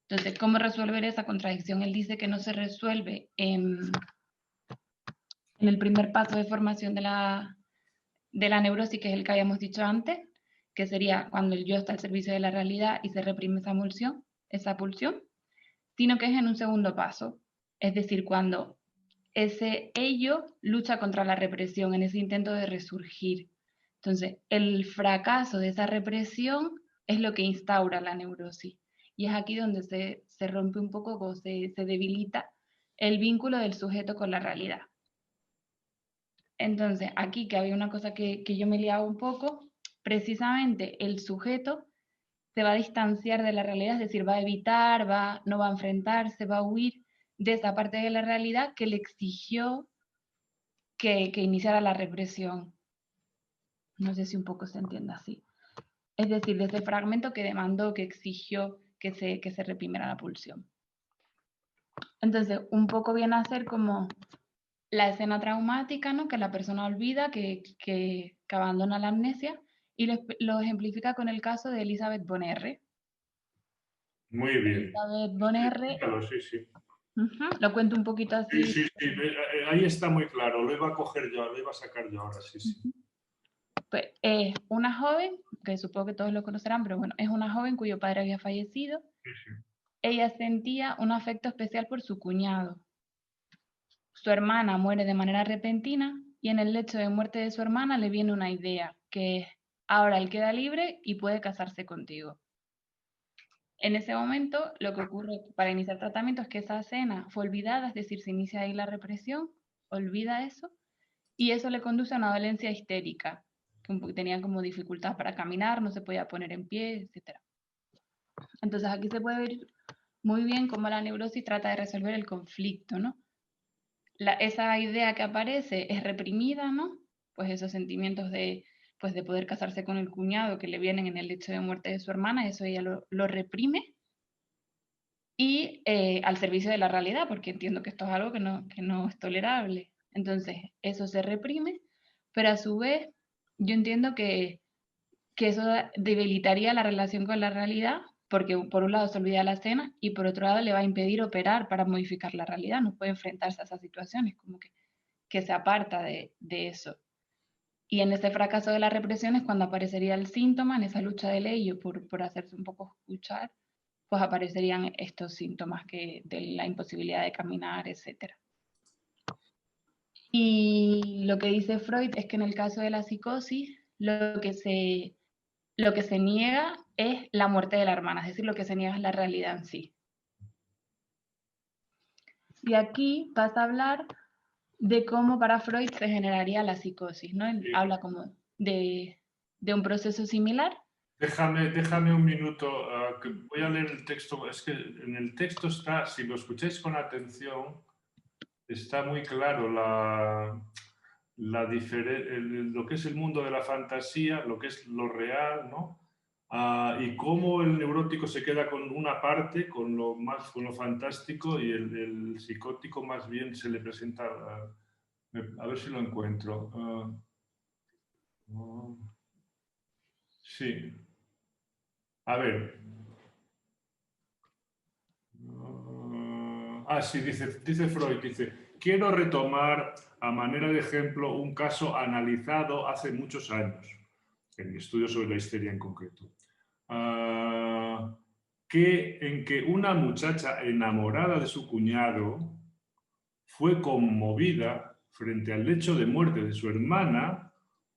Entonces, ¿cómo resolver esa contradicción? Él dice que no se resuelve en el primer paso de formación de la neurosis, que es el que habíamos dicho antes, que sería cuando el yo está al servicio de la realidad y se reprime esa pulsión, sino que es en un segundo paso, es decir, cuando ese ello lucha contra la represión en ese intento de resurgir. Entonces, el fracaso de esa represión es lo que instaura la neurosis. Y es aquí donde se rompe un poco, o se debilita el vínculo del sujeto con la realidad. Entonces, aquí que había una cosa que yo me liaba un poco, precisamente el sujeto se va a distanciar de la realidad, es decir, va a evitar, no va a enfrentarse, va a huir de esa parte de la realidad que le exigió que iniciara la represión. No sé si un poco se entiende así. Es decir, de ese fragmento que demandó, que exigió que se reprimiera la pulsión. Entonces, un poco viene a ser como la escena traumática, ¿no? Que la persona olvida, que abandona la amnesia, y lo ejemplifica con el caso de Elizabeth Bonerre. Muy bien. Elizabeth Bonerre. Claro, sí, sí. Lo cuento un poquito así. Sí, sí, sí. Ahí está muy claro. Lo iba a coger yo, lo iba a sacar yo ahora, sí, sí. Pues es una joven, que supongo que todos lo conocerán, pero bueno, es una joven cuyo padre había fallecido. Sí, sí. Ella sentía un afecto especial por su cuñado. Su hermana muere de manera repentina y en el lecho de muerte de su hermana le viene una idea, que es, ahora él queda libre y puede casarse contigo. En ese momento, lo que ocurre para iniciar tratamiento es que esa escena fue olvidada, es decir, se inicia ahí la represión, olvida eso, y eso le conduce a una dolencia histérica, que tenía como dificultad para caminar, no se podía poner en pie, etc. Entonces aquí se puede ver muy bien cómo la neurosis trata de resolver el conflicto, ¿no? Esa idea que aparece es reprimida, ¿no? Pues esos sentimientos de poder casarse con el cuñado que le vienen en el hecho de muerte de su hermana, eso ella lo reprime, y al servicio de la realidad, porque entiendo que esto es algo que no es tolerable. Entonces, eso se reprime, pero a su vez, yo entiendo que eso debilitaría la relación con la realidad, porque por un lado se olvida la escena y por otro lado le va a impedir operar para modificar la realidad, no puede enfrentarse a esas situaciones, como que se aparta de eso. Y en ese fracaso de la represión es cuando aparecería el síntoma, en esa lucha de ello por hacerse un poco escuchar, pues aparecerían estos síntomas de la imposibilidad de caminar, etc. Y lo que dice Freud es que en el caso de la psicosis, lo que se niega es la muerte de la hermana, es decir, lo que se niega es la realidad en sí. Y aquí pasa a hablar de cómo para Freud se generaría la psicosis, ¿no? Él habla como de un proceso similar. Déjame un minuto, que voy a leer el texto. Es que en el texto está, si lo escucháis con atención, está muy claro lo que es el mundo de la fantasía, lo que es lo real, ¿no? Y cómo el neurótico se queda con una parte, con lo fantástico, y el psicótico más bien se le presenta, a ver si lo encuentro. Sí. A ver. Sí, dice Freud, quiero retomar a manera de ejemplo un caso analizado hace muchos años, en mi estudio sobre la histeria en concreto, en que una muchacha enamorada de su cuñado fue conmovida frente al lecho de muerte de su hermana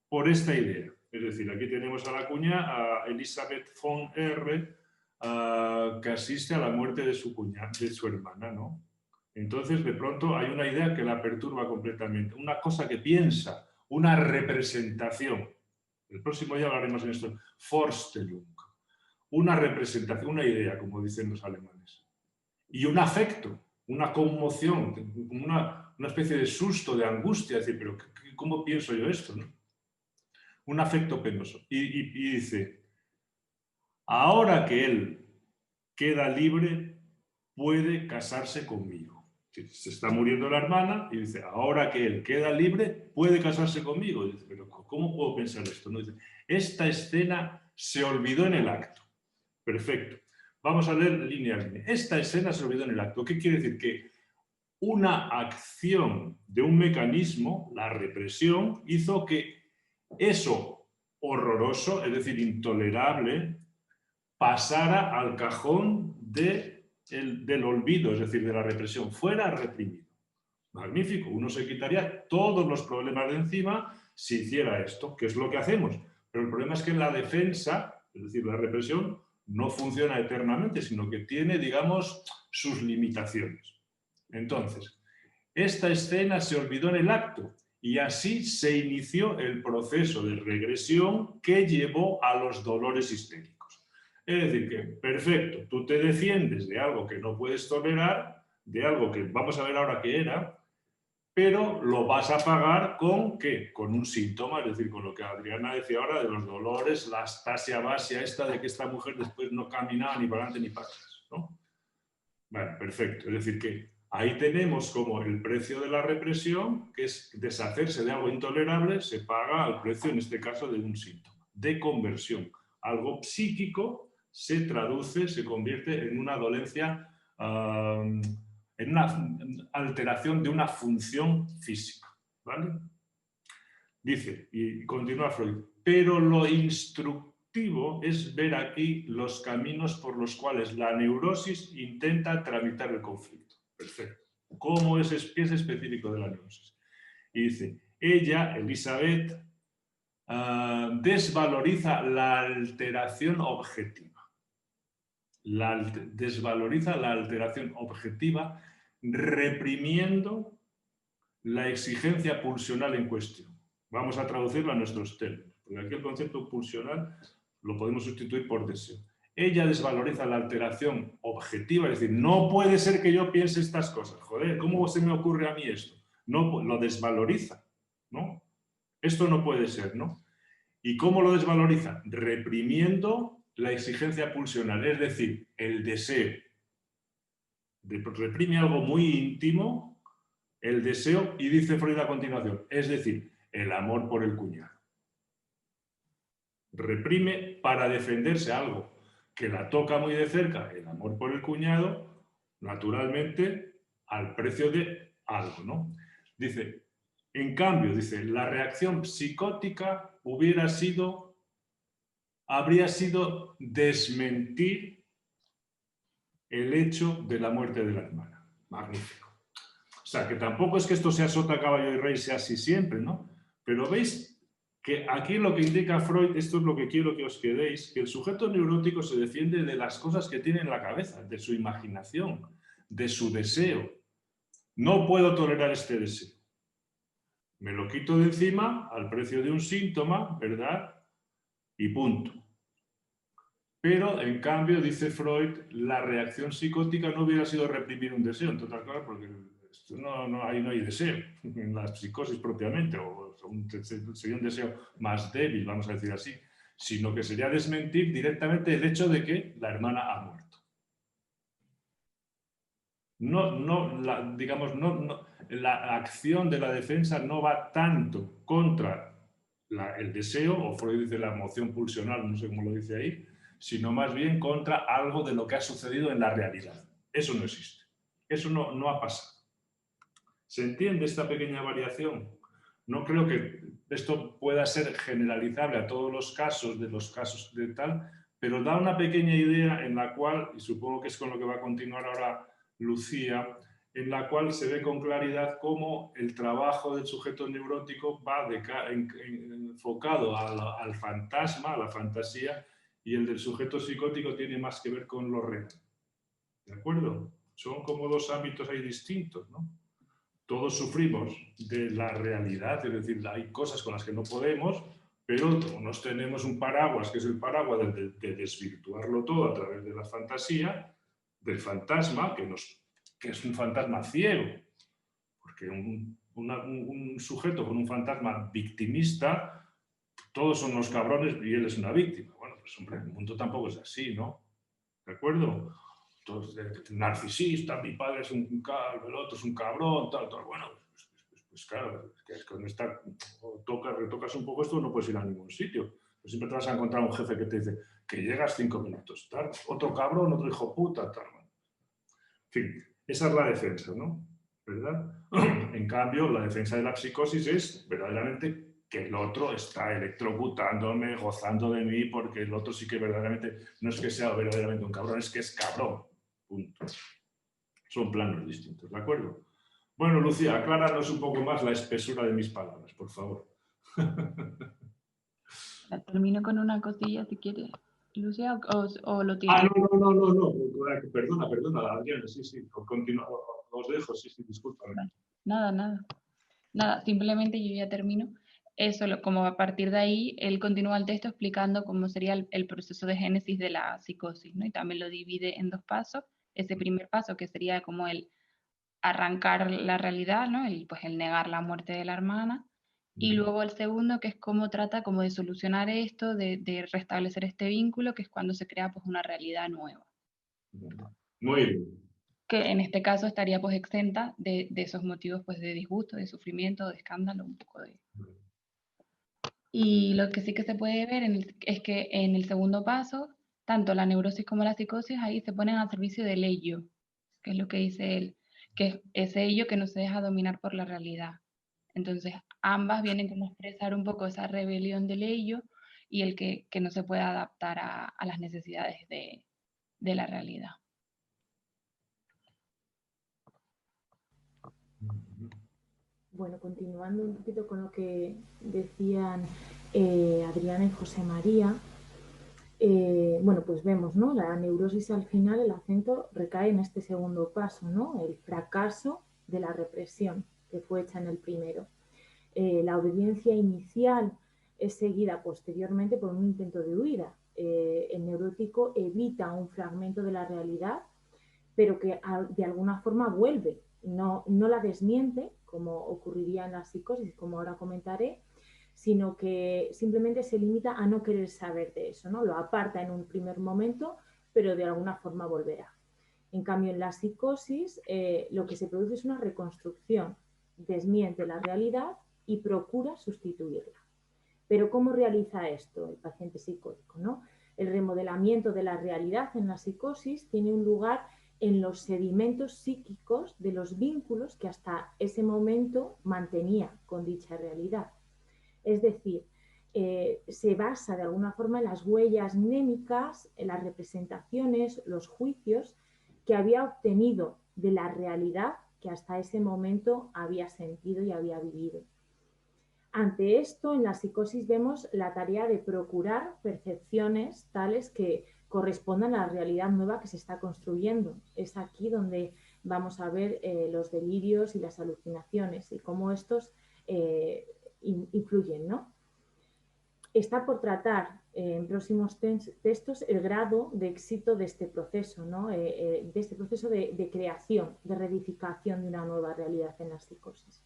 por esta idea. Es decir, aquí tenemos a la a Elizabeth von R., que asiste a la muerte de su hermana, ¿no? Entonces, de pronto, hay una idea que la perturba completamente, una cosa que piensa, una representación. El próximo día hablaremos en esto. Vorstellung. Una representación, una idea, como dicen los alemanes. Y un afecto, una conmoción, una especie de susto, de angustia, decir, pero ¿cómo pienso yo esto, no? Un afecto penoso. Y dice, ahora que él queda libre, puede casarse conmigo. Se está muriendo la hermana y dice, ahora que él queda libre, puede casarse conmigo. Y dice, pero ¿cómo puedo pensar esto? ¿No? Dice, esta escena se olvidó en el acto. Perfecto. Vamos a leer línea a línea. Esta escena se olvidó en el acto. ¿Qué quiere decir? Que una acción de un mecanismo, la represión, hizo que eso horroroso, es decir, intolerable, pasara al cajón del olvido, es decir, de la represión, fuera reprimido. Magnífico, uno se quitaría todos los problemas de encima si hiciera esto, que es lo que hacemos. Pero el problema es que la defensa, es decir, la represión, no funciona eternamente, sino que tiene, digamos, sus limitaciones. Entonces, esta escena se olvidó en el acto y así se inició el proceso de regresión que llevó a los dolores histéricos. Es decir, que, perfecto, tú te defiendes de algo que no puedes tolerar, de algo que vamos a ver ahora qué era, pero lo vas a pagar con ¿qué? Con un síntoma, es decir, con lo que Adriana decía ahora de los dolores, la astasia basia esta de que esta mujer después no caminaba ni para adelante ni para atrás, ¿no? Bueno, perfecto. Es decir, que ahí tenemos como el precio de la represión, que es deshacerse de algo intolerable, se paga al precio, en este caso, de un síntoma, de conversión. Algo psíquico se traduce, se convierte en una dolencia, en una alteración de una función física, ¿vale? Dice, y continúa Freud, pero lo instructivo es ver aquí los caminos por los cuales la neurosis intenta tramitar el conflicto. Perfecto. ¿Qué es específico de la neurosis? Y dice, ella, Elizabeth, desvaloriza la alteración objetiva. Desvaloriza la alteración objetiva reprimiendo la exigencia pulsional en cuestión. Vamos a traducirlo a nuestros términos, porque aquí el concepto pulsional lo podemos sustituir por deseo. Ella desvaloriza la alteración objetiva, es decir, no puede ser que yo piense estas cosas. Joder, ¿cómo se me ocurre a mí esto? No, lo desvaloriza, ¿no? Esto no puede ser, ¿no? ¿Y cómo lo desvaloriza? Reprimiendo la exigencia pulsional, es decir, el deseo. Reprime algo muy íntimo, el deseo, y dice Freud a continuación, es decir, el amor por el cuñado. Reprime para defenderse algo que la toca muy de cerca, el amor por el cuñado, naturalmente, al precio de algo, ¿no? Dice, en cambio, dice, la reacción psicótica habría sido desmentir el hecho de la muerte de la hermana. Magnífico. O sea, que tampoco es que esto sea sota, caballo y rey, sea así siempre, ¿no? Pero veis que aquí lo que indica Freud, esto es lo que quiero que os quedéis, que el sujeto neurótico se defiende de las cosas que tiene en la cabeza, de su imaginación, de su deseo. No puedo tolerar este deseo. Me lo quito de encima al precio de un síntoma, ¿verdad? Y punto. Pero, en cambio, dice Freud, la reacción psicótica no hubiera sido reprimir un deseo, entre otras cosas, porque ahí no hay deseo, en la psicosis propiamente, o sería un deseo más débil, vamos a decir así, sino que sería desmentir directamente el hecho de que la hermana ha muerto. La acción de la defensa no va tanto contra el deseo, o Freud dice la emoción pulsional, no sé cómo lo dice ahí, sino más bien contra algo de lo que ha sucedido en la realidad. Eso no existe. Eso no ha pasado. ¿Se entiende esta pequeña variación? No creo que esto pueda ser generalizable a todos los casos de tal, pero da una pequeña idea en la cual, y supongo que es con lo que va a continuar ahora Lucía, en la cual se ve con claridad cómo el trabajo del sujeto neurótico va enfocado al fantasma, a la fantasía, y el del sujeto psicótico tiene más que ver con lo real. ¿De acuerdo? Son como dos ámbitos ahí distintos, ¿no? Todos sufrimos de la realidad, es decir, hay cosas con las que no podemos, pero nos tenemos un paraguas, que es el paraguas de desvirtuarlo todo a través de la fantasía, del fantasma, que es un fantasma ciego, porque un sujeto con un fantasma victimista, todos son unos cabrones y él es una víctima. Bueno, pues hombre, el mundo tampoco es así, ¿no? ¿De acuerdo? Entonces, narcisista, mi padre es un calvo, el otro es un cabrón, tal. Bueno, pues claro, es que con esta retocas un poco esto, no puedes ir a ningún sitio. Pues siempre te vas a encontrar un jefe que te dice que llegas 5 minutos tarde, otro cabrón, otro hijo puta, tal. En fin, esa es la defensa, ¿no? ¿Verdad? En cambio, la defensa de la psicosis es verdaderamente que el otro está electrocutándome, gozando de mí, porque el otro sí que verdaderamente, no es que sea verdaderamente un cabrón, es que es cabrón. Punto. Son planos distintos, ¿de acuerdo? Bueno, Lucía, acláranos un poco más la espesura de mis palabras, por favor. Termino con una cosilla, si quieres, Lucía, o lo tienes. No. Perdona, Adriana, sí, continúa. os dejo, sí, discúlpame. Vale. Nada, simplemente yo ya termino. Eso, como a partir de ahí, él continúa el texto explicando cómo sería el proceso de génesis de la psicosis, ¿no? Y también lo divide en 2 pasos. Ese primer paso, que sería como el arrancar la realidad, ¿no? Pues el negar la muerte de la hermana. Y luego el segundo, que es cómo trata como de solucionar esto, de restablecer este vínculo, que es cuando se crea pues una realidad nueva. Muy bien. Que en este caso estaría pues exenta de esos motivos pues de disgusto, de sufrimiento, de escándalo, un poco de... Y lo que sí que se puede ver es que en el segundo paso, tanto la neurosis como la psicosis ahí se ponen al servicio del ello, que es lo que dice él, que es ese ello que no se deja dominar por la realidad. Entonces, ambas vienen como a expresar un poco esa rebelión del ello y el que no se puede adaptar a las necesidades de la realidad. Bueno, continuando un poquito con lo que decían Adriana y José María, bueno, pues vemos, ¿no? La neurosis al final, el acento recae en este segundo paso, ¿no? El fracaso de la represión que fue hecha en el primero. La obediencia inicial es seguida posteriormente por un intento de huida. El neurótico evita un fragmento de la realidad, pero que de alguna forma vuelve, no la desmiente, como ocurriría en la psicosis, como ahora comentaré, sino que simplemente se limita a no querer saber de eso, ¿no? Lo aparta en un primer momento, pero de alguna forma volverá. En cambio, en la psicosis lo que se produce es una reconstrucción, desmiente la realidad y procura sustituirla. Pero ¿cómo realiza esto el paciente psicótico, ¿no? El remodelamiento de la realidad en la psicosis tiene un lugar en los sedimentos psíquicos de los vínculos que hasta ese momento mantenía con dicha realidad. Es decir, se basa de alguna forma en las huellas mnémicas, en las representaciones, los juicios que había obtenido de la realidad que hasta ese momento había sentido y había vivido. Ante esto, en la psicosis vemos la tarea de procurar percepciones tales que correspondan a la realidad nueva que se está construyendo. Es aquí donde vamos a ver los delirios y las alucinaciones y cómo estos influyen, ¿no? Está por tratar en próximos textos el grado de éxito de este proceso, ¿no? De este proceso de creación, de reedificación de una nueva realidad en la psicosis.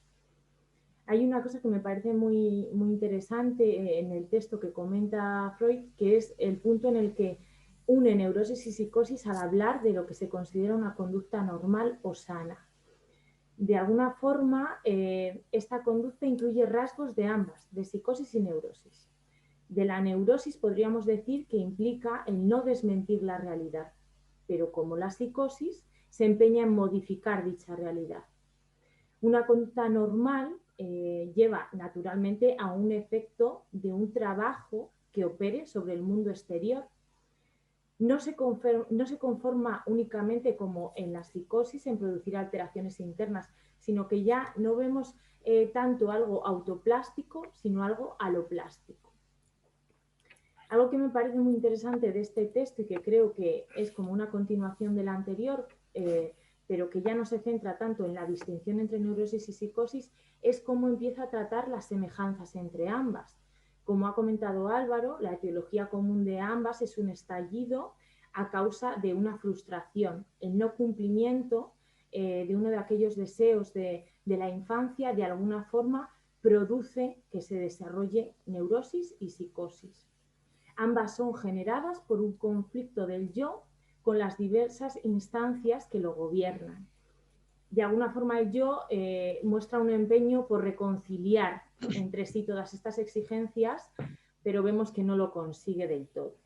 Hay una cosa que me parece muy interesante en el texto que comenta Freud, que es el punto en el que une neurosis y psicosis al hablar de lo que se considera una conducta normal o sana. De alguna forma, esta conducta incluye rasgos de ambas, de psicosis y neurosis. De la neurosis podríamos decir que implica el no desmentir la realidad, pero como la psicosis se empeña en modificar dicha realidad. Una conducta normal lleva naturalmente a un efecto de un trabajo que opere sobre el mundo exterior. No se conforma únicamente como en la psicosis en producir alteraciones internas, sino que ya no vemos tanto algo autoplástico, sino algo aloplástico. Algo que me parece muy interesante de este texto y que creo que es como una continuación del anterior, pero que ya no se centra tanto en la distinción entre neurosis y psicosis, es cómo empieza a tratar las semejanzas entre ambas. Como ha comentado Álvaro, la etiología común de ambas es un estallido a causa de una frustración, el no cumplimiento de uno de aquellos deseos de la infancia, de alguna forma produce que se desarrolle neurosis y psicosis. Ambas son generadas por un conflicto del yo con las diversas instancias que lo gobiernan. De alguna forma el yo muestra un empeño por reconciliar entre sí todas estas exigencias, pero vemos que no lo consigue del todo.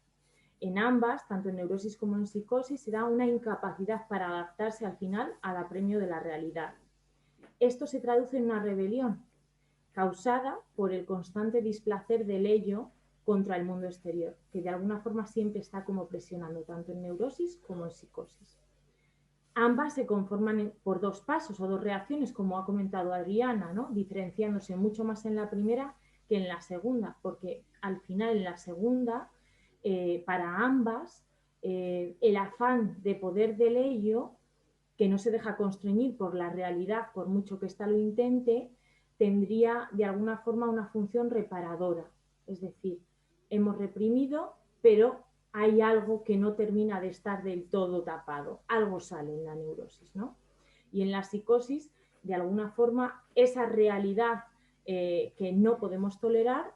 En ambas, tanto en neurosis como en psicosis, se da una incapacidad para adaptarse al final al apremio de la realidad. Esto se traduce en una rebelión causada por el constante displacer del ello contra el mundo exterior, que de alguna forma siempre está como presionando, tanto en neurosis como en psicosis. Ambas se conforman por 2 pasos o 2 reacciones, como ha comentado Adriana, ¿no? Diferenciándose mucho más en la primera que en la segunda, porque al final en la segunda, para ambas, el afán de poder del ello que no se deja constreñir por la realidad, por mucho que ésta lo intente, tendría de alguna forma una función reparadora. Es decir, hemos reprimido, pero hay algo que no termina de estar del todo tapado. Algo sale en la neurosis, ¿no? Y en la psicosis, de alguna forma, esa realidad que no podemos tolerar,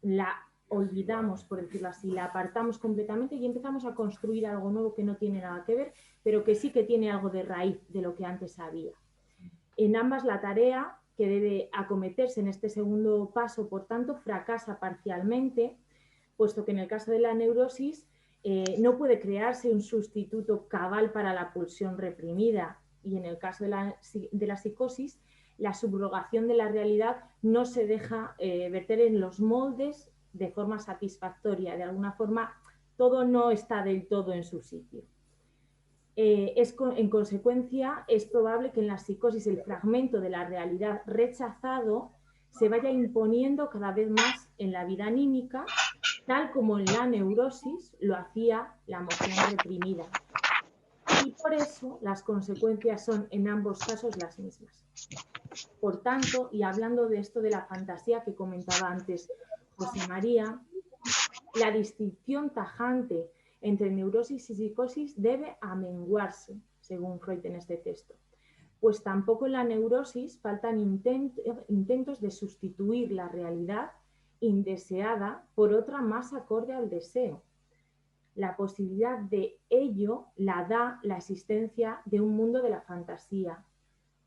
la olvidamos, por decirlo así, la apartamos completamente y empezamos a construir algo nuevo que no tiene nada que ver, pero que sí que tiene algo de raíz de lo que antes había. En ambas la tarea que debe acometerse en este segundo paso, por tanto, fracasa parcialmente, puesto que en el caso de la neurosis no puede crearse un sustituto cabal para la pulsión reprimida, y en el caso de la psicosis, la subrogación de la realidad no se deja verter en los moldes de forma satisfactoria. De alguna forma, todo no está del todo en su sitio. En consecuencia, es probable que en la psicosis el fragmento de la realidad rechazado se vaya imponiendo cada vez más en la vida anímica, tal como en la neurosis lo hacía la emoción reprimida. Y por eso las consecuencias son en ambos casos las mismas. Por tanto, y hablando de esto de la fantasía que comentaba antes José María, la distinción tajante entre neurosis y psicosis debe amenguarse, según Freud en este texto, pues tampoco en la neurosis faltan intentos de sustituir la realidad indeseada por otra más acorde al deseo. La posibilidad de ello la da la existencia de un mundo de la fantasía,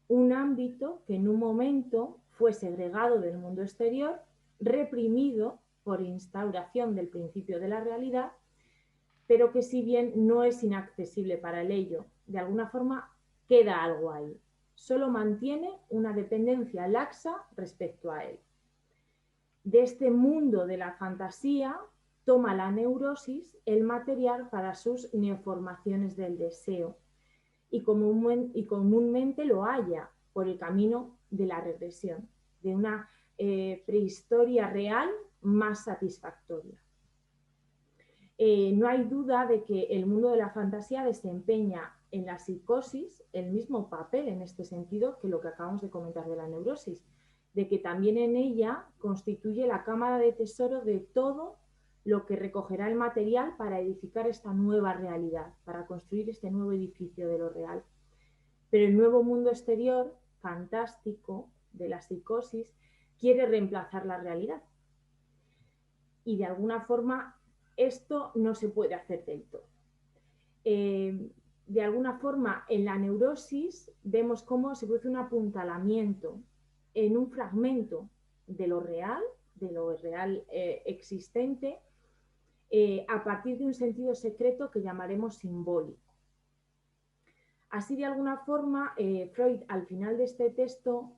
un ámbito que en un momento fue segregado del mundo exterior, reprimido por instauración del principio de la realidad, pero que si bien no es inaccesible para el ello, de alguna forma queda algo ahí. Solo mantiene una dependencia laxa respecto a él. De este mundo de la fantasía toma la neurosis el material para sus neoformaciones del deseo y comúnmente lo halla por el camino de la regresión, de una prehistoria real más satisfactoria. No hay duda de que el mundo de la fantasía desempeña en la psicosis el mismo papel en este sentido que lo que acabamos de comentar de la neurosis, de que también en ella constituye la cámara de tesoro de todo lo que recogerá el material para edificar esta nueva realidad, para construir este nuevo edificio de lo real. Pero el nuevo mundo exterior, fantástico, de la psicosis, quiere reemplazar la realidad. Y de alguna forma esto no se puede hacer del todo. De alguna forma en la neurosis vemos cómo se produce un apuntalamiento en un fragmento de lo real existente, a partir de un sentido secreto que llamaremos simbólico. Así, de alguna forma, Freud, al final de este texto,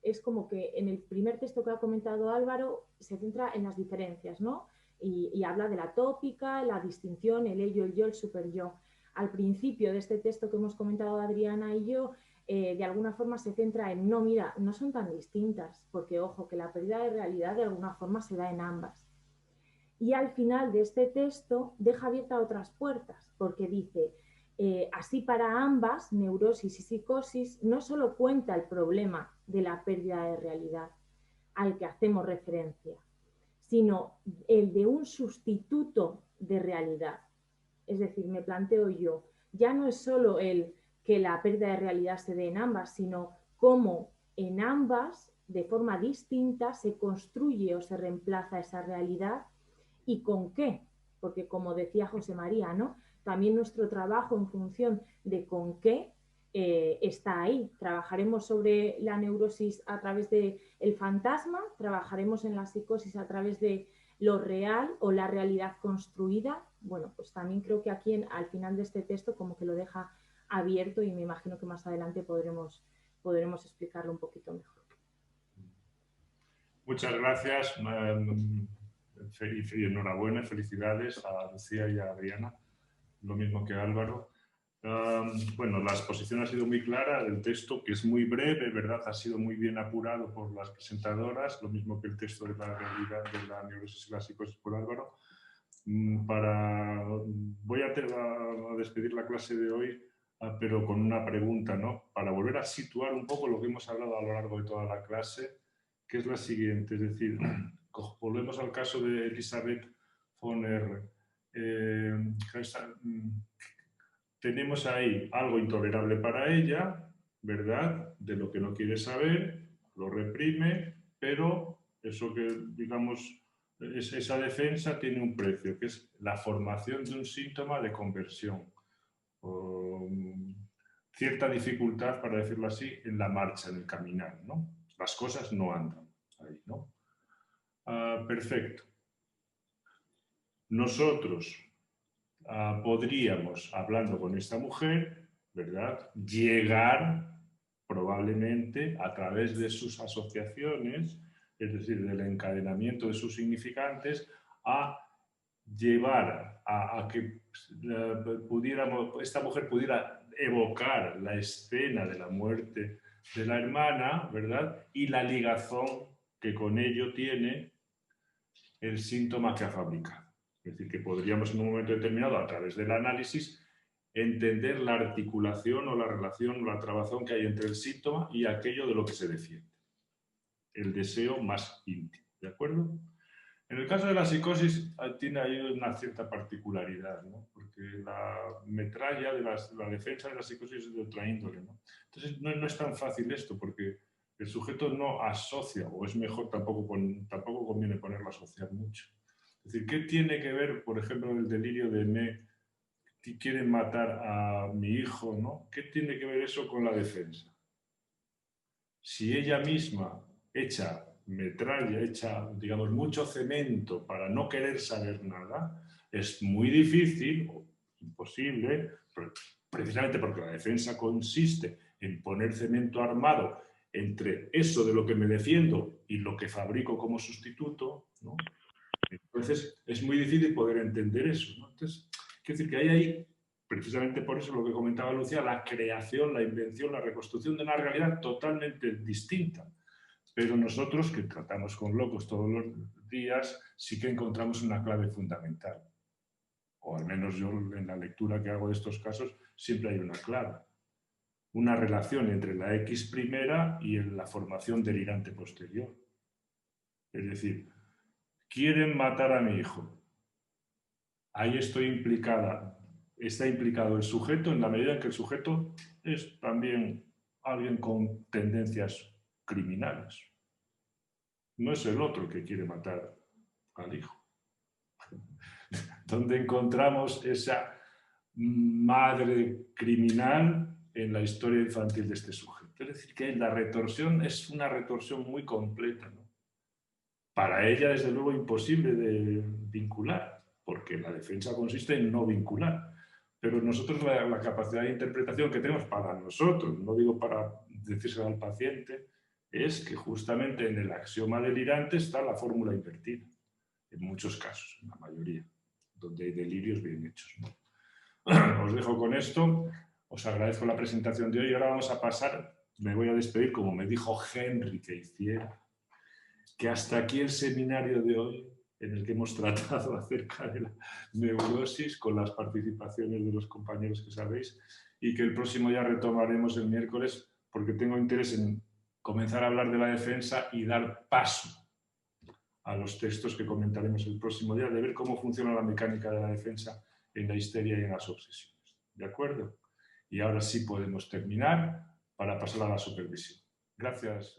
es como que en el primer texto que ha comentado Álvaro, se centra en las diferencias, ¿no? Y habla de la tópica, la distinción, el ello, el yo, el superyo. Al principio de este texto que hemos comentado Adriana y yo, de alguna forma se centra en, no, mira, no son tan distintas, porque ojo, que la pérdida de realidad de alguna forma se da en ambas. Y al final de este texto deja abiertas otras puertas, porque dice, así para ambas, neurosis y psicosis, no solo cuenta el problema de la pérdida de realidad al que hacemos referencia, sino el de un sustituto de realidad. Es decir, me planteo yo, ya no es solo el que la pérdida de realidad se dé en ambas, sino cómo en ambas, de forma distinta, se construye o se reemplaza esa realidad y con qué. Porque como decía José María, ¿no? También nuestro trabajo en función de con qué está ahí. Trabajaremos sobre la neurosis a través del fantasma, trabajaremos en la psicosis a través de lo real o la realidad construida. Bueno, pues también creo que aquí al final de este texto como que lo deja abierto y me imagino que más adelante podremos explicarlo un poquito mejor. Muchas gracias. Enhorabuena, felicidades a Lucía y a Adriana, lo mismo que a Álvaro. Bueno, la exposición ha sido muy clara, el texto, que es muy breve, ¿verdad? Ha sido muy bien apurado por las presentadoras, lo mismo que el texto de la realidad de la neurosis y la psicosis por Álvaro. Voy a despedir la clase de hoy pero con una pregunta, ¿no? Para volver a situar un poco lo que hemos hablado a lo largo de toda la clase, que es la siguiente, es decir, volvemos al caso de Elisabeth von R. Tenemos ahí algo intolerable para ella, ¿verdad? De lo que no quiere saber, lo reprime, pero eso que, digamos, esa defensa tiene un precio, que es la formación de un síntoma de conversión. Cierta dificultad, para decirlo así, en la marcha, en el caminar, ¿no? Las cosas no andan ahí, ¿no? Perfecto. Nosotros podríamos, hablando con esta mujer, ¿verdad?, llegar probablemente a través de sus asociaciones, es decir, del encadenamiento de sus significantes, a llevar a que esta mujer pudiera evocar la escena de la muerte de la hermana, ¿verdad?, y la ligazón que con ello tiene el síntoma que ha fabricado. Es decir, que podríamos en un momento determinado, a través del análisis, entender la articulación o la relación o la trabazón que hay entre el síntoma y aquello de lo que se defiende. El deseo más íntimo, ¿de acuerdo? En el caso de la psicosis tiene ahí una cierta particularidad, ¿no? Porque la metralla de la defensa de la psicosis es de otra índole, ¿no? Entonces no es tan fácil esto, porque el sujeto no asocia, o es mejor, tampoco conviene ponerlo a asociar mucho. Es decir, ¿qué tiene que ver, por ejemplo, el delirio de Aimé, que quieren matar a mi hijo, ¿no? ¿Qué tiene que ver eso con la defensa? Si ella misma echa metralla, echa, digamos, mucho cemento para no querer saber nada, es muy difícil, o imposible, precisamente porque la defensa consiste en poner cemento armado entre eso de lo que me defiendo y lo que fabrico como sustituto, ¿no? Entonces, es muy difícil poder entender eso, ¿no? Entonces, quiero decir que hay ahí, precisamente por eso lo que comentaba Lucía, la creación, la invención, la reconstrucción de una realidad totalmente distinta. Pero nosotros, que tratamos con locos todos los días, sí que encontramos una clave fundamental. O al menos yo, en la lectura que hago de estos casos, siempre hay una clave. Una relación entre la X primera y la formación delirante posterior. Es decir, quieren matar a mi hijo. Ahí está implicado el sujeto en la medida en que el sujeto es también alguien con tendencias criminales. No es el otro que quiere matar al hijo. ¿Dónde encontramos esa madre criminal en la historia infantil de este sujeto? Es decir, que la retorsión es una retorsión muy completa, ¿no? Para ella, desde luego, imposible de vincular, porque la defensa consiste en no vincular. Pero nosotros la capacidad de interpretación que tenemos para nosotros, no digo para decírselo al paciente, es que justamente en el axioma delirante está la fórmula invertida, en muchos casos, en la mayoría, donde hay delirios bien hechos, ¿no? Os dejo con esto, os agradezco la presentación de hoy y ahora vamos a pasar, me voy a despedir como me dijo Henry que hiciera, que hasta aquí el seminario de hoy, en el que hemos tratado acerca de la neurosis con las participaciones de los compañeros que sabéis, y que el próximo día retomaremos el miércoles porque tengo interés en comenzar a hablar de la defensa y dar paso a los textos que comentaremos el próximo día, de ver cómo funciona la mecánica de la defensa en la histeria y en las obsesiones. ¿De acuerdo? Y ahora sí podemos terminar para pasar a la supervisión. Gracias.